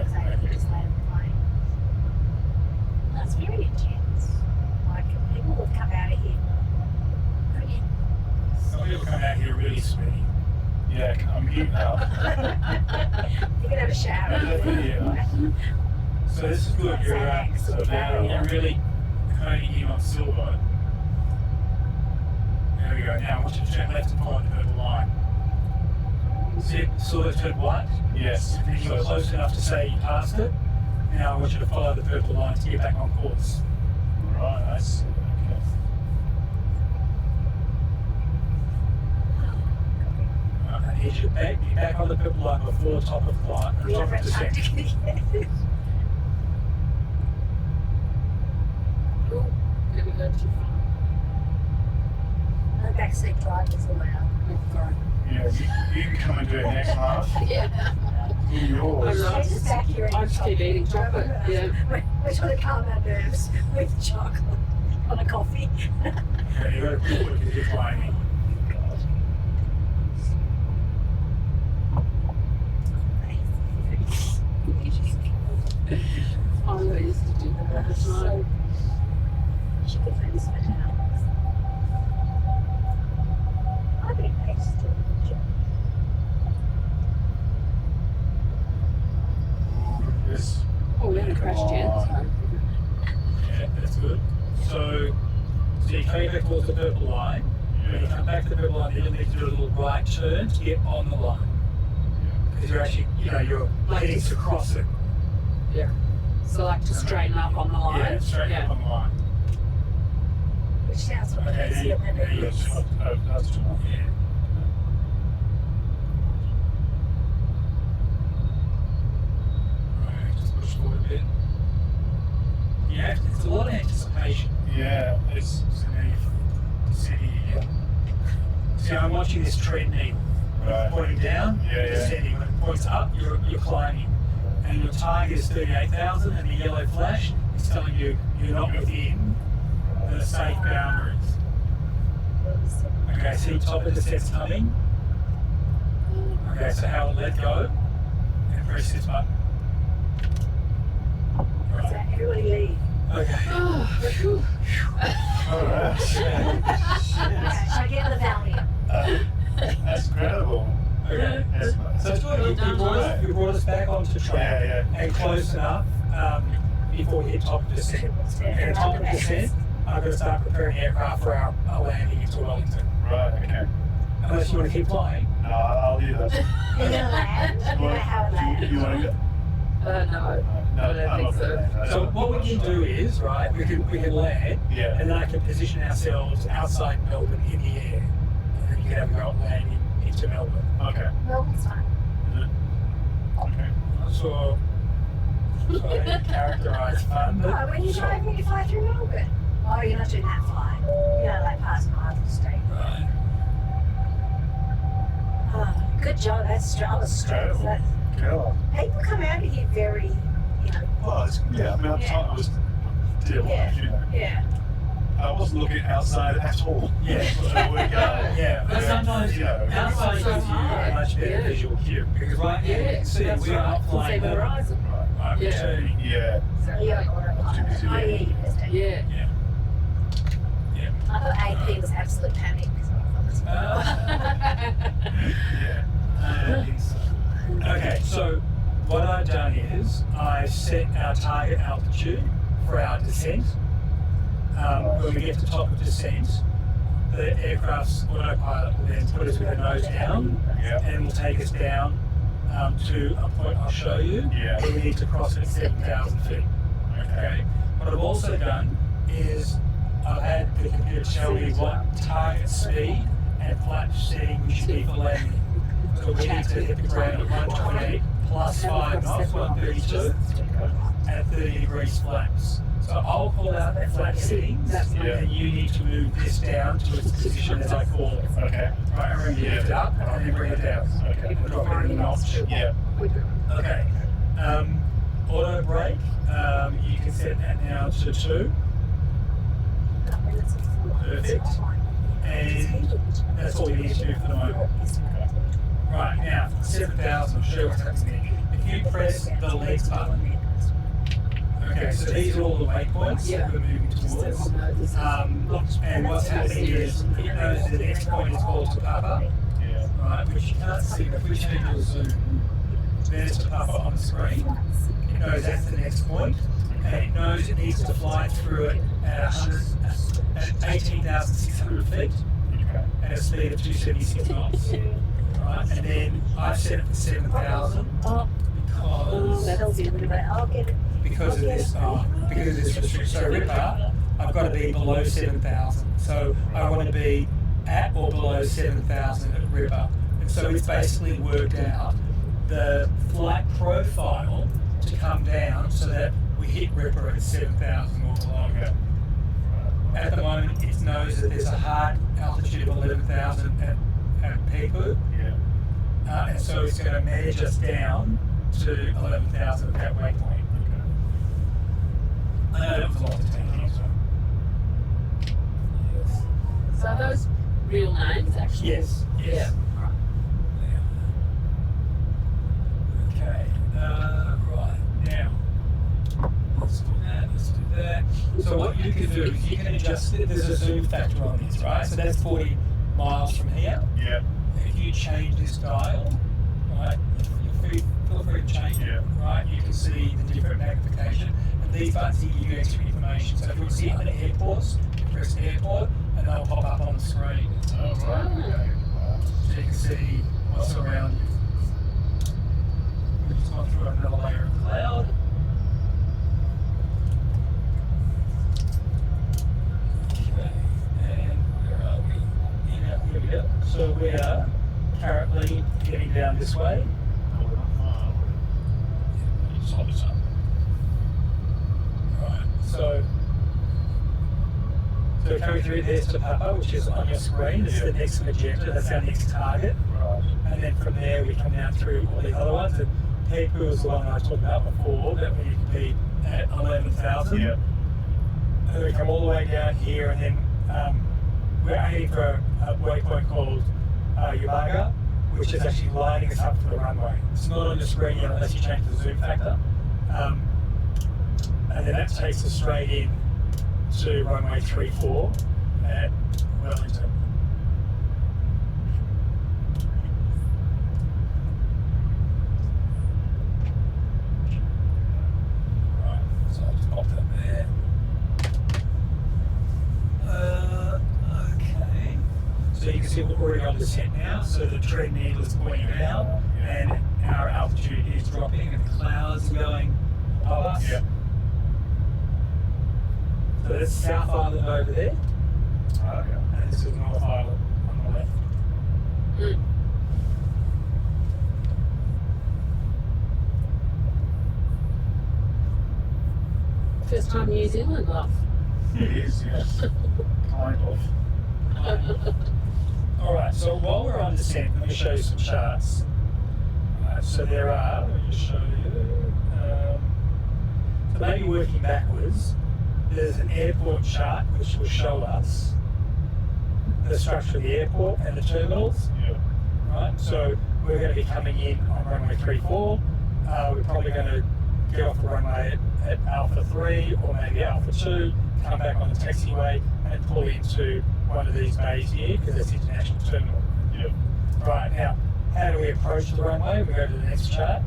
just landed the plane. That's very intense. Like, people would come out of here. Pretty. Some people come out here really sweaty. Yeah, I'm here now. You can have a shower. Yeah. So this is good. You're really honing in on Silvo. There we go. Now I want you to turn left and follow the purple line. See, Silvo turned white? Yes. And then you were close enough to say you passed it. Now I want you to follow the purple line to get back on course. Right, I see. Okay. I need you to be back on the purple line before the top of the line, or We top have of the descent. Antarctica. Ooh, maybe go too far. No backseat drivers allowed. Oh, sorry. Yeah, you can come and do it next half. Yeah. Yours. I know. She's just back here I just keep eating chocolate. Yeah. We're trying to calm our nerves with chocolate on a coffee. Yeah, you got to pull it because you're flying in. I used to do that all the time. She could play this for hours. I think they just do a good job. Yes. Oh, we had a crash chance. Yeah, that's good. So you're coming back towards the purple line. When you come back to the purple line, you'll need to do a little right turn to get on the line. Because you're actually, you're heading to cross it. Yeah. So like to straighten up on the line. Yeah, straight up on the line. Which sounds a lot Okay, easier than there it you is. go. That's too much. Yeah. Right, just push forward a bit. Yeah, it's a lot of anticipation. Yeah, it's. So now you're descending again. See, I'm watching this tread needle. Right. Pointing down, Yeah, yeah. descending. When it points up, you're climbing. And your target is 38,000, and the yellow flash is telling you you're not within the safe boundaries. Okay, see top of the descent's coming. Okay, so Howard, let go and press this button. So everybody leave. Okay. Alright. Okay, so I get the Valium. That's incredible. Okay. That's nice. So it's good. You brought us back onto track Yeah. and close enough before we hit top of descent. And top of descent, I'm going to start preparing aircraft for our landing into Wellington. Right, okay. Unless you want to keep flying. No, I'll do that. You're gonna land. You're gonna have a land. You want to go? No. No, I don't I'm think not so. gonna land. So what we can do is, right, we can land, Yeah. and then I can position ourselves outside Melbourne in the air. And then you can have a go at landing into Melbourne. Okay. Melbourne's fine. Okay. I'm not sure how to characterise fun, Oh, but when you drive, you fly through Melbourne. Oh, you're not doing that flight. You know, like past Marble Street. right. Oh, good job. That's I was stressed. That, Cool. people come out of here very, you know. Well, yeah, I mean, I'm Yeah. I was dear Yeah. life, you know. Yeah. I wasn't looking outside at all. Yeah. So we're going. Yeah, but sometimes You know. outside gives you a much better Yeah. visual cue because right now you can see that's we are right. not flying See the Melbourne. horizon. Right, we're Yeah. turning. Yeah. Yeah. Oh, yeah, you missed it. Yeah. Yeah. I thought AP was absolute panic. So I thought Yeah. Okay, so what I've done is I've set our target altitude for our descent. When we get to top of descent, the aircraft's autopilot will then put us with a nose down Yeah. and will take us down to a point I'll show you Yeah. where we need to cross at 7,000 feet. Okay. What I've also done is I've had the computer tell me what target speed and flap setting we should be for landing. So we need to hit the ground at 128 plus 5 knots, 132, at 30 degrees flaps. So I'll call out the flap settings, Yeah. and you need to move this down to its position as I call it. Okay. Right, remember you lift it up and then bring it down. Okay. And drop it in a notch. Yeah. Okay. Auto brake, you can set that now to 2. Perfect. And that's all we need to do for the moment. Right, now, 7,000, I'll show you what's happening there. If you press the legs button, okay, so these are all the waypoints that we're moving towards. And what's happening is, it knows the next point is called Te Papa, Yeah. right, which you can't see, but if we change the zoom, there's Te Papa on the screen. It knows that's the next point, and it knows it needs to fly through it at 18,600 feet Okay. at a speed of 276 knots. Right, and then I've set it for 7,000 because of this restriction. So Ripper, I've got to be below 7,000. So I want to be at or below 7,000 at Ripper. And so it's basically worked out the flight profile to come down so that we hit Ripper at 7,000 or below. Okay. At the moment, it knows that there's a hard altitude of 11,000 at Peekoo. Yeah. And so it's going to manage us down to 11,000 at that waypoint. I know that was a lot to take in. So are those real names actually? Yes, yes. Okay, right, now, let's do that. So what you can do is you can adjust it, there's a zoom factor on this, right? So that's 40 miles from here. Yeah. If you change this dial, right, feel free to change it, right? You can see the different magnification, and these buttons give you extra information. So if you want to see other airports, you press airport, and they'll pop up on the screen. Oh, right. Okay. So you can see what's around you. We've just gone through another layer of cloud. Okay, and where are we? Yeah, here we go. So we are currently getting down this way. Oh, we're not far. Just hold this up. Right, so coming through there's Te Papa, which is on your screen. It's the next magenta, that's our next target. Right. And then from there we come down through all the other ones. And Peekoo is the one I talked about before, that we need to be at 11,000. Yeah. And then we come all the way down here, and then we're aiming for a waypoint called Umaga, which is actually lining us up for the runway. It's not on your screen yet unless you change the zoom factor. And then that takes us straight in to runway 34 at Wellington. Right, so I'll just pop that there. Okay. So you can see we're already on descent now, so the trend needle is pointing down, and our altitude is dropping, and the clouds are going above us. Yeah. So that's South Island over there, Okay. and this is North Island on the left. First time New Zealand, love. It is, yes. Kind of. All right, so while we're on descent, let me show you some charts. So there are, let me just show you. So maybe working backwards, there's an airport chart which will show us the structure of the airport and the terminals. Yeah. Right, so we're going to be coming in on runway 34. We're probably going to get off the runway at Alpha 3 or maybe Alpha 2, come back on the taxiway and pull into one of these bays here because that's international terminal. Yeah. Right, now, how do we approach the runway? We go to the next chart.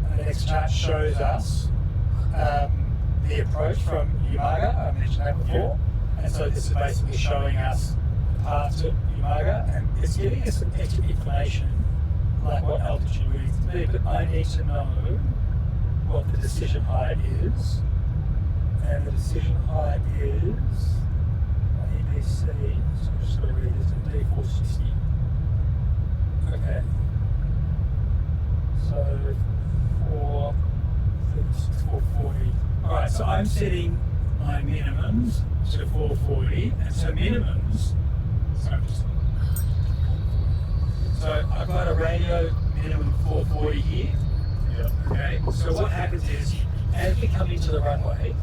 And the next chart shows us the approach from Umaga. I mentioned that before. And so this is basically showing us the path to Umaga, and it's giving us some extra information, like what altitude we need to be, but I need to know what the decision height is. And the decision height is EBC, so I'm just going to read this in D460. Okay. So 440. Alright, so I'm setting my minimums to 440, and so minimums, so I've got a radio minimum 440 here. Yeah. Okay, so what happens is, as we come into the runway,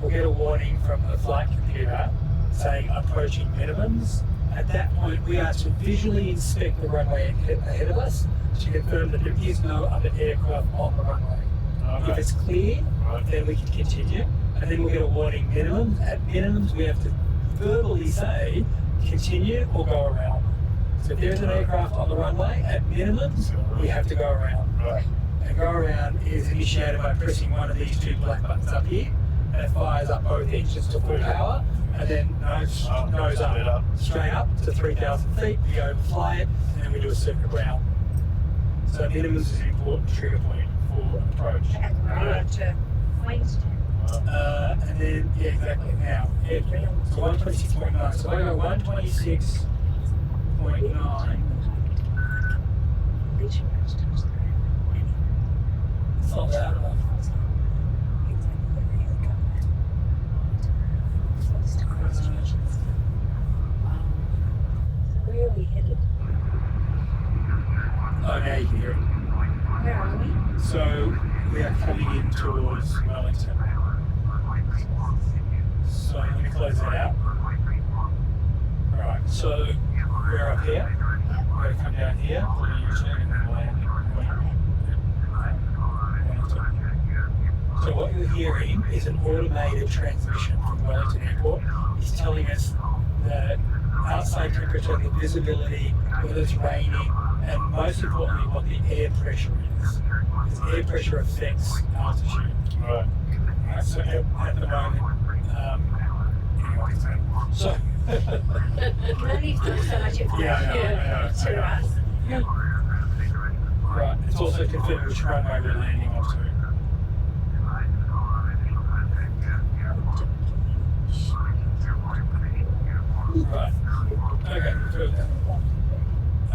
we'll get a warning from the flight computer saying approaching minimums. At that point, we are to visually inspect the runway ahead of us to confirm that there is no other aircraft on the runway. Okay. If it's clear, then we can continue, and then we'll get a warning minimum. At minimums, we have to verbally say continue or go around. So if there's an aircraft on the runway, at minimums, we have to go around. Right. And go around is initiated by pressing one of these two black buttons up here, and it fires up both engines to full power, and then nose up, straight up to 3,000 feet. We overfly it, and then we do a circuit round. So minimums is an important trigger point for approach. And road to Queenstown. And then, yeah, exactly. Now, so 126.9. So I go 126.9. It's not loud enough. Where are we headed? Oh, now you can hear it. Where are we? So we are coming in towards Wellington. So I'm going to close that out. Alright, so we're up here. We're going to come down here, do a U-turn, and then land at Wellington. So what you're hearing is an automated transmission from Wellington Airport. It's telling us that outside temperature, the visibility, whether it's raining, and most importantly, what the air pressure is. Because air pressure affects altitude. Right. Right, so at the moment, anyway, so No need to do so much information yeah, I know. to us. Right, it's also confirmed which runway we're landing onto. Right. Okay, good.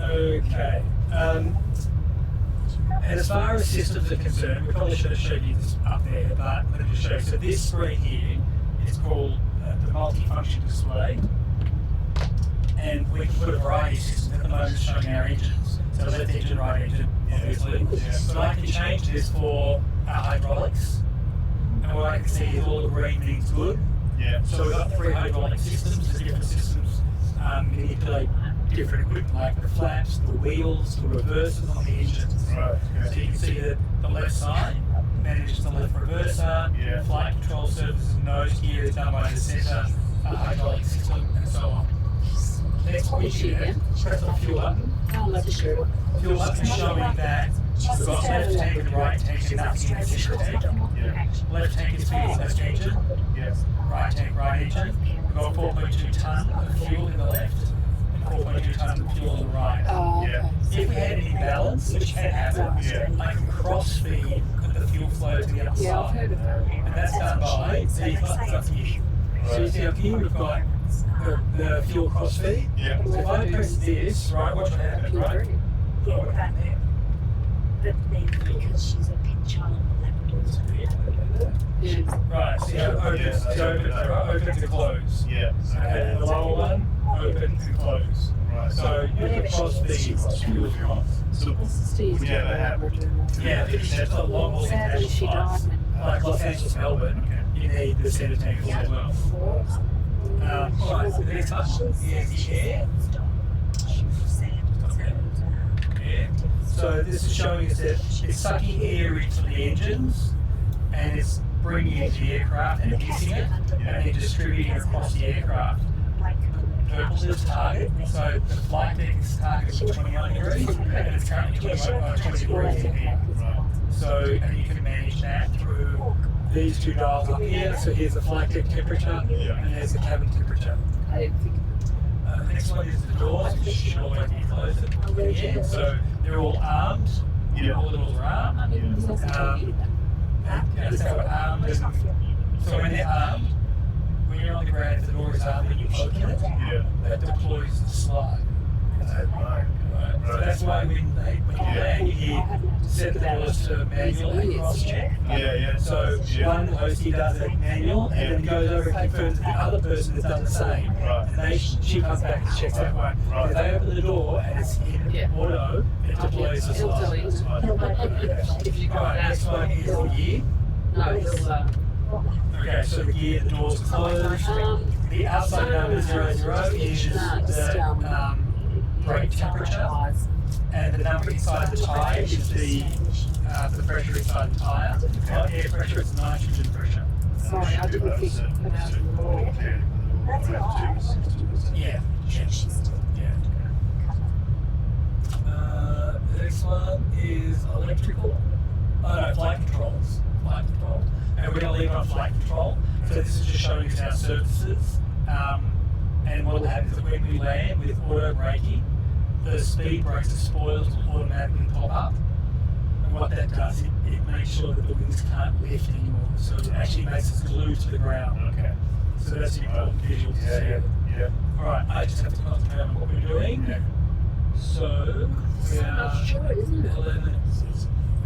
Okay. And as far as systems are concerned, we probably should have showed you this up there, but let me just show you. So this screen here is called the multi-function display, and we can put a variety of systems. At the moment it's showing our engines. So left engine, right engine, obviously. So I can change this for our hydraulics, And what I can see is all the green means good. Yeah. So we've got 3 hydraulic systems. The different systems manipulate different equipment like the flaps, the wheels, the reversers on the engines. Right. So you can see that the left side manages the left reverser, Yeah. flight control services, nose gear is done by the centre hydraulic system, and so on. Next switch here, press the fuel button. Oh, that's sure. Fuel button showing that we've got left tank and right tank and nothing in the centre tank. Yeah. Left tank is feeding left engine, Yes. right tank, right engine. We've got 4.2 tonne of fuel in the left and 4.2 tonne of fuel in the right. Oh, okay. If we had any balance, which can happen, Yeah. I can cross feed the fuel flow to the other Yeah, I've side. heard of that. And that's done by these buttons up here. So you see up here we've got the fuel cross feed. Yeah. So if I press this, right, watch what happens, right? Yeah, that there. But then because she's a pink child Labrador. Yeah. Right, see how it opens, opens and close. Yeah. Okay, the lower one, open and close. Right. So you can cross feed fuel cross. So Steve's Yeah, that happened. Yeah, that's a long haul Sadly, she international flights. died. Like Los Angeles, Melbourne, you need the centre tank as well. Alright, so the next button is the air. Yeah. So this is showing us that it's sucking air into the engines and it's bringing it to the aircraft and mixing it and then distributing it across the aircraft. Purple is target, so the flight deck is targeted for 21 degrees and it's currently 20 degrees in here. Right. So, and you can manage that through these 2 dials up here. So here's the flight deck temperature and there's the cabin temperature. I didn't think The next one is the doors, which should always be closed at the end. So they're all armed. Yeah. All the doors are armed. And so armed. So when they're armed, when you're on the ground, if the door is armed and you open it, Yeah. that deploys the slide. Right. So that's why when you land, you hear set the doors to manual and cross check. Yeah. So one hostie does it manual and then goes over and confirms that the other person has done the same. Right. And she comes back and checks that one. If they open the door and it's in auto, it deploys the it'll tell slide. you. If you got Right, that. next one is the gear. No, it'll, Okay, so the gear, the doors are closed. The outside number 00 is the brake temperature. And the number inside the tyre is the pressure inside the tyre. Not air pressure, it's nitrogen pressure. sorry, I didn't think about it. Yeah. The next one is electrical. Oh no, flight controls. And we're going to leave on flight control. So this is just showing us our surfaces. And what will happen is that when we land with auto braking, the speed brakes, the spoilers will automatically pop up. And what that does, it makes sure that the wings can't lift anymore. So it actually makes us glued to the ground. Okay. So that's an important visual to see. Yeah. Alright, I just have to concentrate on what we're doing. Yeah. So, we are Sure, isn't it? 11.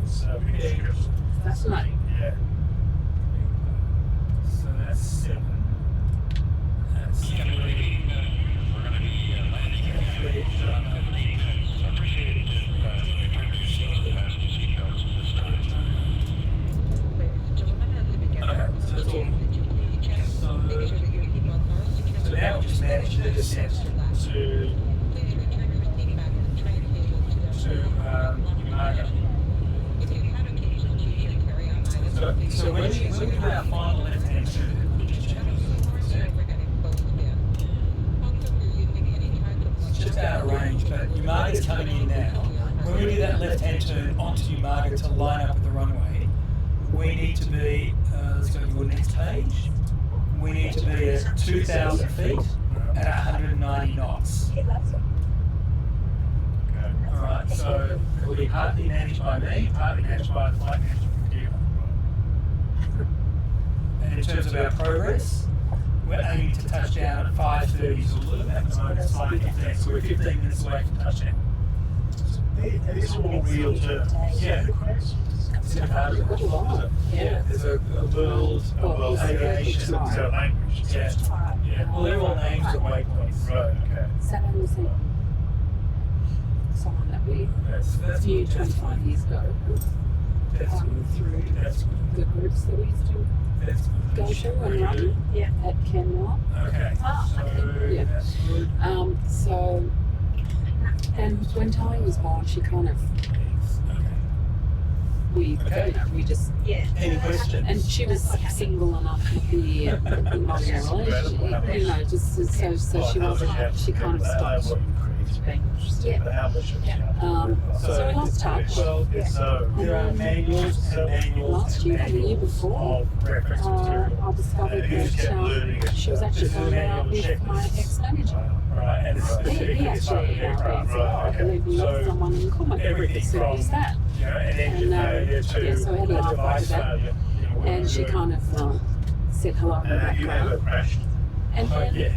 It's ridiculous. Fascinating. Yeah. So that's 7. That's 3. So now we just managed to descent to Umaga. So when we do our final left-hand turn, it's just out of range, but Umaga's coming in now. When we do that left-hand turn onto Umaga to line up with the runway, we need to be, let's go to your next page, we need to be at 2,000 feet at 190 knots. Okay. Alright, so it will be partly managed by me, partly managed by the flight management computer. And in terms of our progress, we're aiming to touch down at 5:30 Zulu, at the moment it's 5:15, so we're 15 minutes away from touchdown. These are all real terms. Yeah. It's in a part of it. Yeah, there's a world aviation. So language. Yeah. Well, they're all names of waypoints. Right. Okay. Saturn was someone that we That's viewed 25 years ago. That's good. through That's good. the groups that we used to That's good. go to and run Yeah. at Kenmore. Okay. So Yeah. that's good. So, and when Tali was born, she kind of, Okay. we just, Yeah. Any questions? and she was single enough to be not in a relationship, just so she wasn't, she kind of stopped being interested. So we lost touch. Well, So, there are manuals and manuals. Last year or the year before, reference material. I discovered And you just kept learning that it. she was actually This is going out manual with my checklists. ex-manager. Right, and it's He actually emailed me, I believe we lost someone in common. everything So from who's that? you know, an engine failure to yeah, so I had a laugh device over that. failure. You know, And she kind of said hello in the And you never background. crashed. And Oh, then yeah.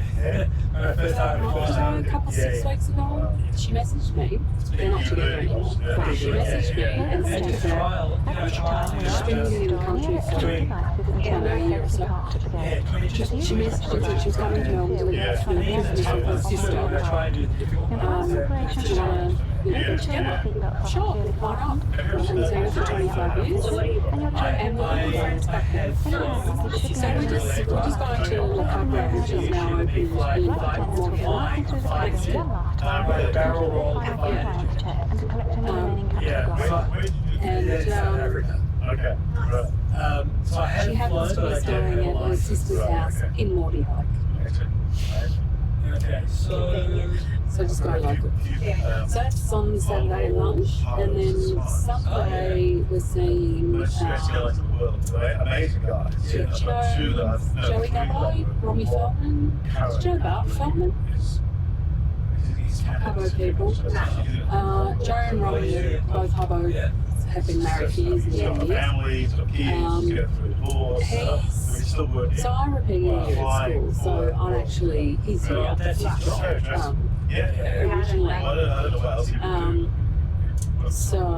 When I first started flying, a couple of 6 weeks ago, she messaged me. They're not together anymore. But she messaged me and said Just that trial, you know, trial. she's been living in the country for doing, a year or so. yeah, 22. She messaged and said she was coming to Melbourne to live with her sister. Do you want to, get together? Sure, why not? And so it was for 25 years. And we're all friends back then. So we're just going to La Cabra, which is now open in Auckland next year. By the barrel roll of And South Africa. Okay, right. So I she haven't happens flown, to but be I staying don't at have a her license. sister's house in Morty Lake. Okay, So just going local. So that's on Saturday lunch, and then Sunday we're seeing Most stress guys in the world. Amazing guys. do you know Joey Gabbo, Romy Feldman, Joe Bart Feldman, Hubbo people. Joe and Romy, both Hubbo, have been married for years and He's got a years. family, he's got kids, he's going through a divorce. He's Still working. So I repeated a year at school, so I'm actually, he's here. well, that's his job. Originally. I don't know what else he would do. So I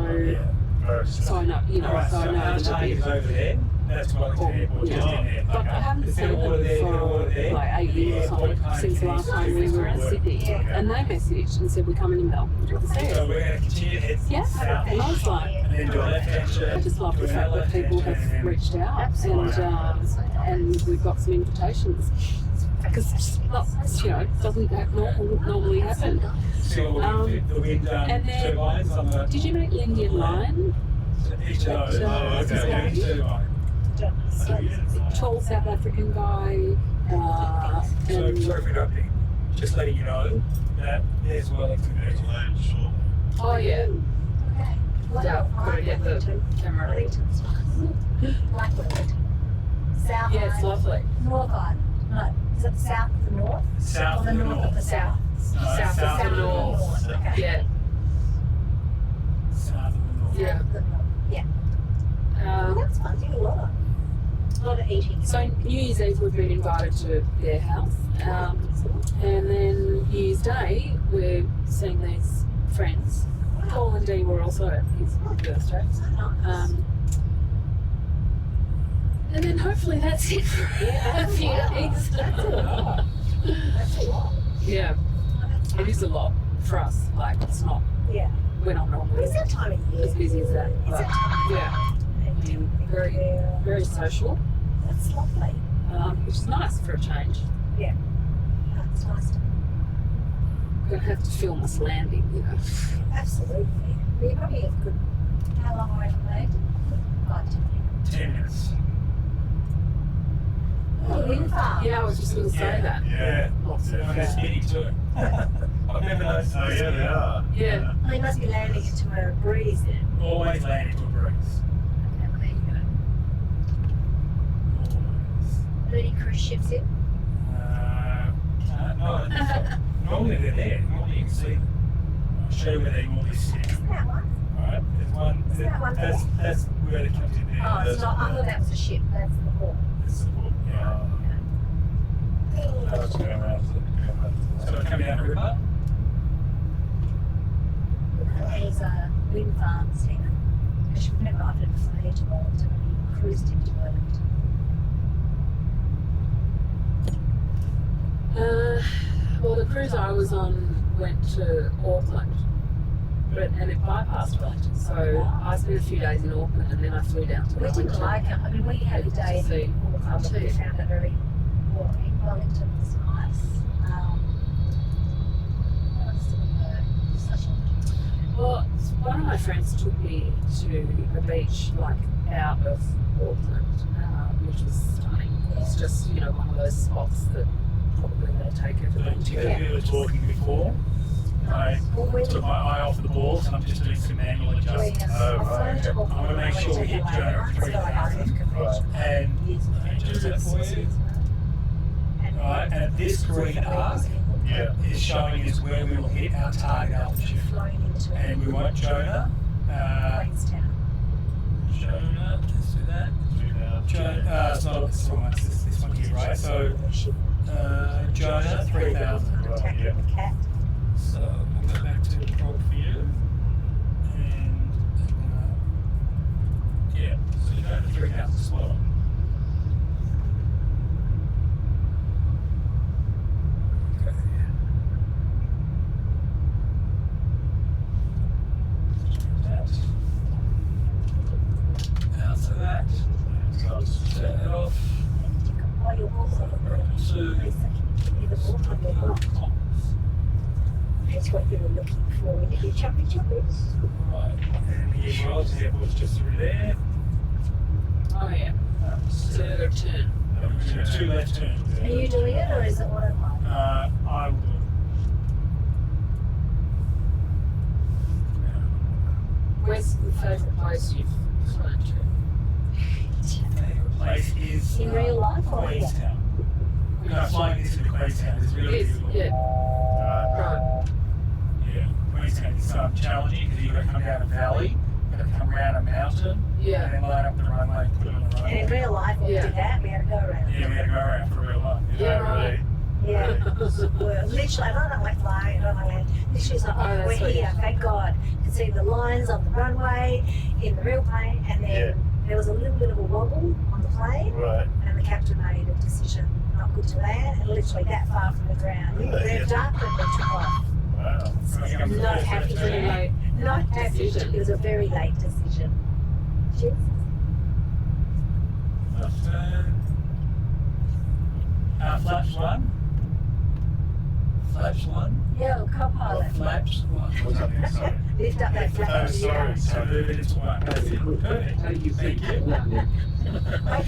know, so I know our that target is over there. That's Wellington Airport, just in there. but I haven't Is seen there water them there? for like 8 years or something since the last time we were in Sydney. And they messaged and said, we're coming in Melbourne to the So stairs. we're going to continue to head Yeah, south and I was like, and then do a left-hand I turn. just love the fact that people have reached out and we've got some invitations. Because it's not, it doesn't normally happen. So the wind and then- turbines on the Did you meet Lindy and Ryan? each of those. Oh, okay. Yeah, each turbine. Tall South African guy. So And sorry for interrupting. Just letting you know that there's Wellington. oh yeah, yeah. Gotta get the camera. Like Wellington. South Yeah, it's Island, lovely. North Island. No, is it south of the north? South Or of the the north of the south? South south of the north. Okay. Yeah, South of the north. yeah. South of the north. Yeah. Well, that's fun. Do a lot of eating. So New Year's Eve we've been invited to their house, and then New Year's Day we're seeing these friends. Paul and Dee were also at his birthday. And then hopefully that's it for a few days. That's a lot. Yeah, it is a lot for us. Like it's not, Yeah. we're not normally It's that time of year. as busy as that. It's But that time. yeah, I mean, very social, That's lovely. which is nice for a change. That's nice. I'm gonna have to film us landing, Absolutely. We probably have good. How long away from land? 5 to 10 minutes. Oh, wind farm. Yeah, I was just gonna say that. Yeah. Lots of, I'm skinny too. I've never noticed. Oh, yeah, they are. Yeah. Well, you must be landing into a breeze then. Always land into a breeze. Okay, well, there you go. Always. Are there any cruise ships in? No, normally they're there. Normally you can see them. I'll show you where they normally sit. Isn't that one? Alright, there's one. Is that one there? That's where the captain there. Oh, it's not. I thought that was a ship. That's the port. That's the port. Yeah. Let's go around. So we're coming down the river. There's a wind farms here. Because we've never, I've never flown into Wellington. We cruised into Wellington. Well, the cruise I was on went to Auckland. and it bypassed Wellington. So I spent a few days in Auckland and then I flew down to We Wellington. didn't like it. I mean, we had a day To see in Auckland, but we found it very boring. Wellington was nice. Well, one of my friends took me to a beach like out of Auckland, which was stunning. It's just, you know, one of those spots that probably they take everyone to. We were talking before. I took my eye off the balls and I'm just doing some manual adjustments. I want to make sure we hit Jonah at 3,000 and just that for you. Right, and this green arc is showing us where we will hit our target altitude. And we want Jonah. Jonah, let's do that. Jonah, it's not this one, it's this one here, right? So, Jonah, 3,000. So, we'll go back to the prop for you. And, yeah, so you go to 3,000 spot on. Okay. Out to that. Turn it off. That's what you were looking for in your choppy choppies. Right, and the Wellington Airport's just through there. Oh yeah. So they're turn. Two left turns. Are you doing it or is it automatic? I will do it. Where's the favourite place you've flown to? The place is In real life or here? Queenstown. No, flying this into Queenstown is really beautiful. Yeah. Right. Yeah, Queenstown is challenging because you've got to come down a valley, you've got to come around a mountain, and Yeah. then line up the runway and put it on the And in runway. real life, when we did that, we had to go around. Yeah, we had to go around for real life. Yeah, right. Yeah. Well, literally, I don't know like flying, I don't know land. Literally, it's like, Oh, oh, that's we're what here, thank God. You could see the lines on the runway in the real plane, and then there was a little bit of a wobble on the plane, Right. and the captain made a decision not good to land, and literally that far from the ground. We revved up and we took off. Wow. Not happy to Pretty late. Not happy. Decision. It was a very late decision. Cheers. Flaps one. Flaps one. Yeah, co-pilot. Flaps one. What's happening? Sorry. Lift up that flap. Oh, sorry. So move it into one. That's it. Perfect. Thank you. Wake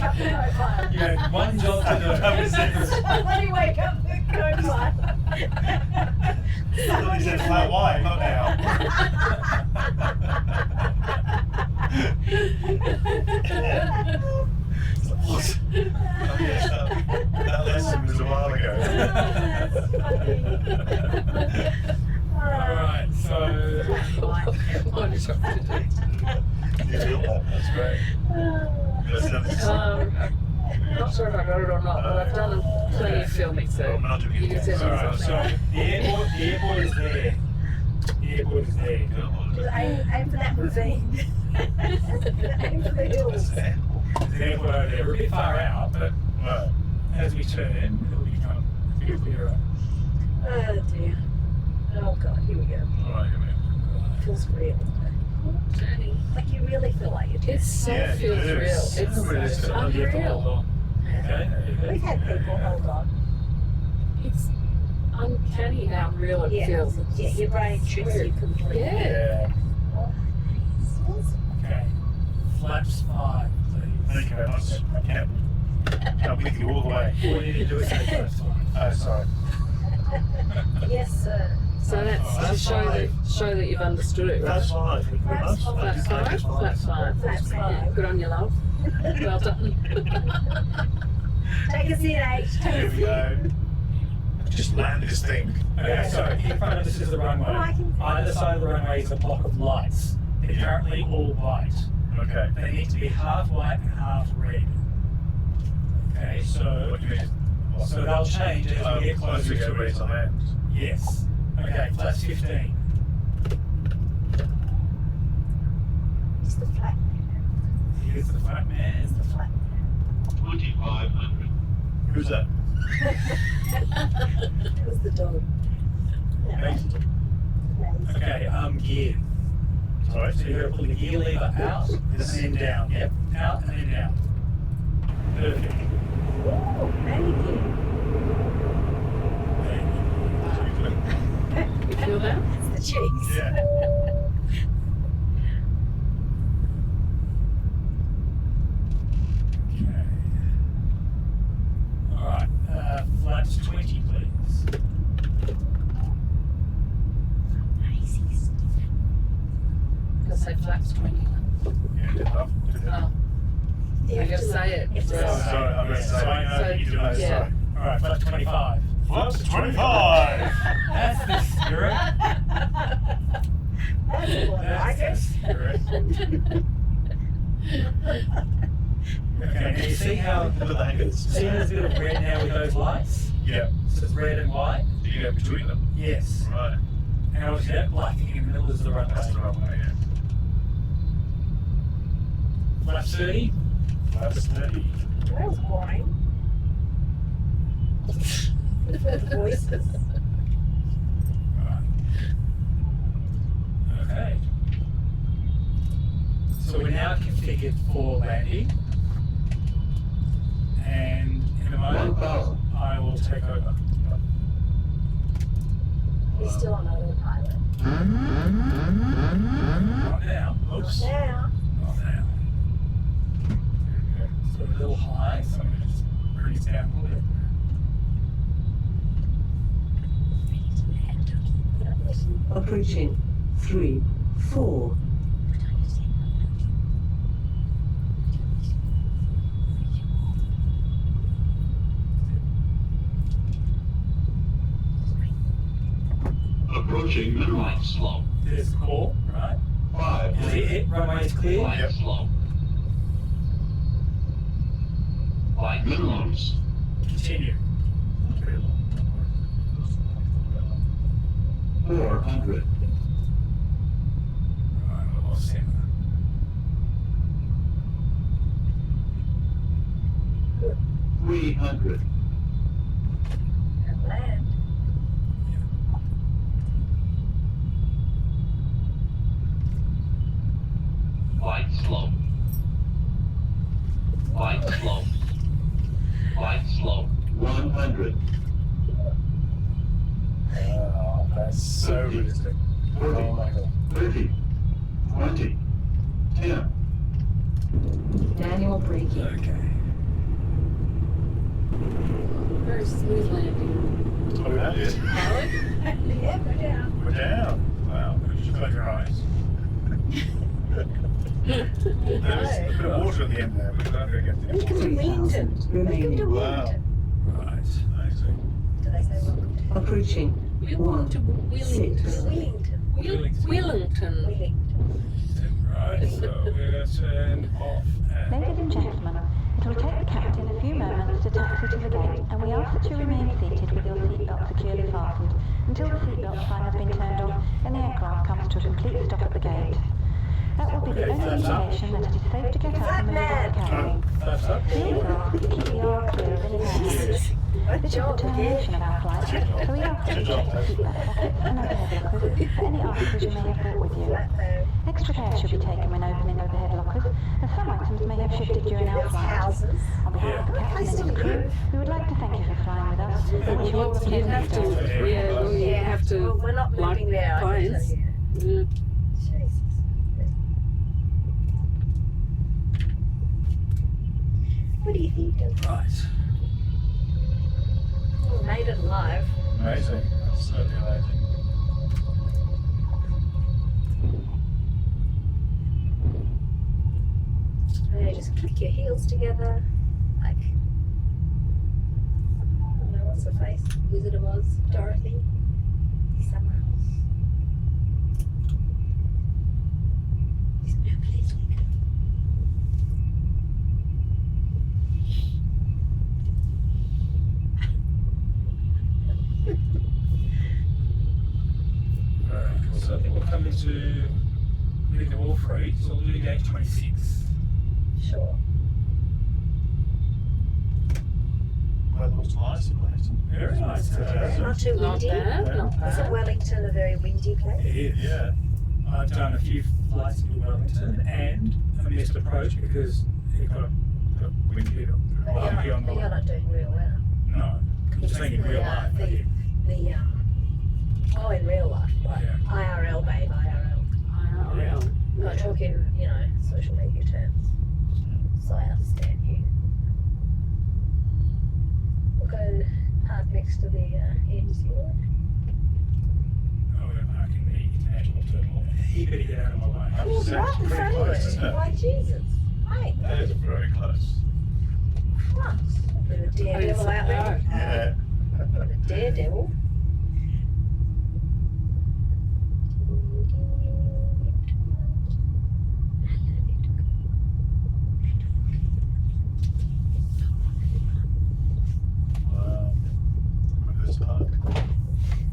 up the co-pilot. You had one job to do. Somebody wake up the co-pilot. He said flat white, not now. What? Oh, yes, that lesson was a while ago. Alright, so What a job to do. You feel that? That's great. That's done this. Not sure if I got it or not, but I've done plenty of filming, so Well, we're not doing you can it send me alright, so something. the airport is there. The airport is there. Aim for that ravine. Aim for the hills. There's an airport over there. We're a bit far out, but Right. as we turn, it'll become a bit clearer. Oh dear. Oh God, here we go. Alright, come here. Feels real. Journey. Like you really feel like you're doing It so Yeah, it feels is. real. It's Realistic. unreal. Okay. We've had people hold on. It's uncanny how real it Yeah. feels. It's Yeah, your brain tricks you completely. Yeah. Yeah. Okay. Flaps 5, please. Thank you very much. Yep. I'm with you all the way. All you need to do is say flaps 5. Oh, sorry. Yes, sir. So that's to That's show that you've understood it, right? That's fine. Thank you very much. Flat five, flat five. Flat Yeah, five. good on you, love. Well done. Take a seat, H. Take Here a we seat. go. Just land this thing. Okay, so in front of us is the runway. Oh, I can- Either side of the runway is a block of lights. They're currently all white. Okay. They need to be half white and half red. Okay, so What do you mean? What? so they'll change as we get closer to to it. it. Land. Yes. Okay, flaps 15. It's the flat man. Here's the flat man. It's the flat man. 2,500. Who's that? It was the dog. Okay. Amazing. Okay, gear. Sorry? So you've got to pull the gear lever out and then down. Yep, out and then down. Perfect. You feel that? It's the cheese. Yeah. Okay. Alright, flaps 20 please. I'll say flaps 20. Yeah, did that. Oh. You gotta say it. It's Oh, the- sorry, I'm going to So I know say. that you're doing it. Yeah. Alright, flaps 25. Flaps 25! That's the spirit. That's the one, That's right? the spirit. Okay, now you see how Look at the hangers. see how there's a bit of red now with those lights? Yeah. So it's red and white? Do you go between them? Yes. Right. And obviously that black thing in the middle is the runway. That's the runway, yeah. Flaps 30. Flaps 30. That was boring. The voices. Right. Okay. So we're now configured for landing. And in a moment, I will take over. We're still on autopilot. Not now. Oops. Now. Not now. So a little high, so I'm going to just bring it down a little bit. Approaching 3, 4. Approaching midnight slope. There's the call, right? 5. Is it? Runway is clear. Flight slope. Flight minimums. Continue. 400. Right, we're lost center. Good. 300. And land. Flight slope. Flight slope. Flight slope. 100. Oh, that's so realistic. 40. Oh my god. 30. 20. 10. Manual braking. Okay. Very smooth landing. That's what that is. Howard? Yeah, go down. We're down. Wow. Just close your eyes. There was a bit of water at the end there, but I don't think it Welcome to 3,000 Wellington. Welcome to remaining. Wow. Wellington. Right. I see. Do they say welcome to Approaching Welcome to 6. Wellington. Wellington? Wellington. Wellington. Right, so we're going to turn off and Ladies and gentlemen, it will take the captain a few moments to taxi to the gate, and we ask that you remain seated with your seatbelt securely fastened until the seatbelt sign has been turned on and the aircraft comes to a complete stop at the gate. That will be the only indication that it is safe to get up and move out the cabin. flaps up. We also ask that you keep the aisle clear of any hands. Good This is the job, termination of our flight, so we ask that you check the seatbelt pockets and overhead lockers for any articles you may have brought with you. Flat though. Extra care should be taken when opening overhead lockers, as some items may have shifted during our Built flight. houses. On behalf of the captain and his crew, we would like to thank you for flying with us and wish you all a You'd have pleasant to, stay. yeah, well, you have to, Well, we're not like moving there, I can tell planes. you. Yeah. Jesus. What do you think? Right. We made it alive. Amazing. That's certainly amazing. And you just click your heels together, like, I don't know what's her face, Wizard of Oz, Dorothy, somewhere else. There's no place like it. So I think we'll come into leaving the wall free, so we'll do gate 26. Sure. Weather was nice in Wellington. Very nice today. Not too Not windy. bad, not Isn't bad. Wellington a very windy place? It is. Yeah. I've done a few flights into Wellington and a missed approach because it got windy But you're not doing real well. No, I'm saying in real life. In real life, like Yeah. IRL, babe, IRL. IRL. I'm not talking, social media terms. So I understand you. We'll go park next to the NZAA. Oh, we're parking the international terminal. He better get out of my way. Well, That's right in pretty front close, of isn't you. it? Why, Jesus. Hey, That is very close. what? Bit of a daredevil out there. Yeah. Bit of daredevil. Wow. Look at this park.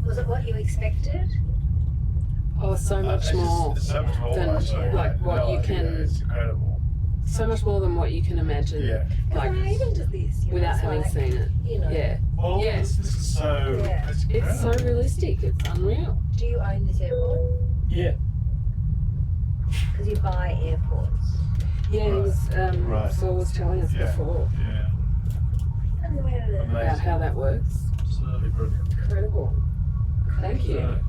Was it what you expected? Oh, so much more It's so much more. than actually. like what you can. It's incredible. So much more than what you can imagine. Yeah. Like Even to this, without having seen it. Yeah. Well, Yeah. this is so. Yeah. It's It's so incredible. realistic. It's unreal. Do you own this airport? Yeah. Because you buy airports. Yeah, he was. Right. Saul was telling us Yeah. before Yeah. And where the about how that works. Absolutely brilliant. Incredible. Thank you. So,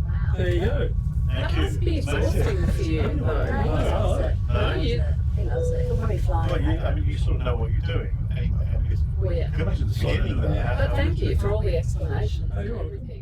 wow. there you go. Thank That you. must be Amazing. exhausting for you, No, he though. loves it. No. He loves it. He'll probably fly. Well, you sort of know what you're doing. Anyway, Well, yeah. you can imagine the beginning of that. But thank you for all the explanation Oh, and you're welcome. everything.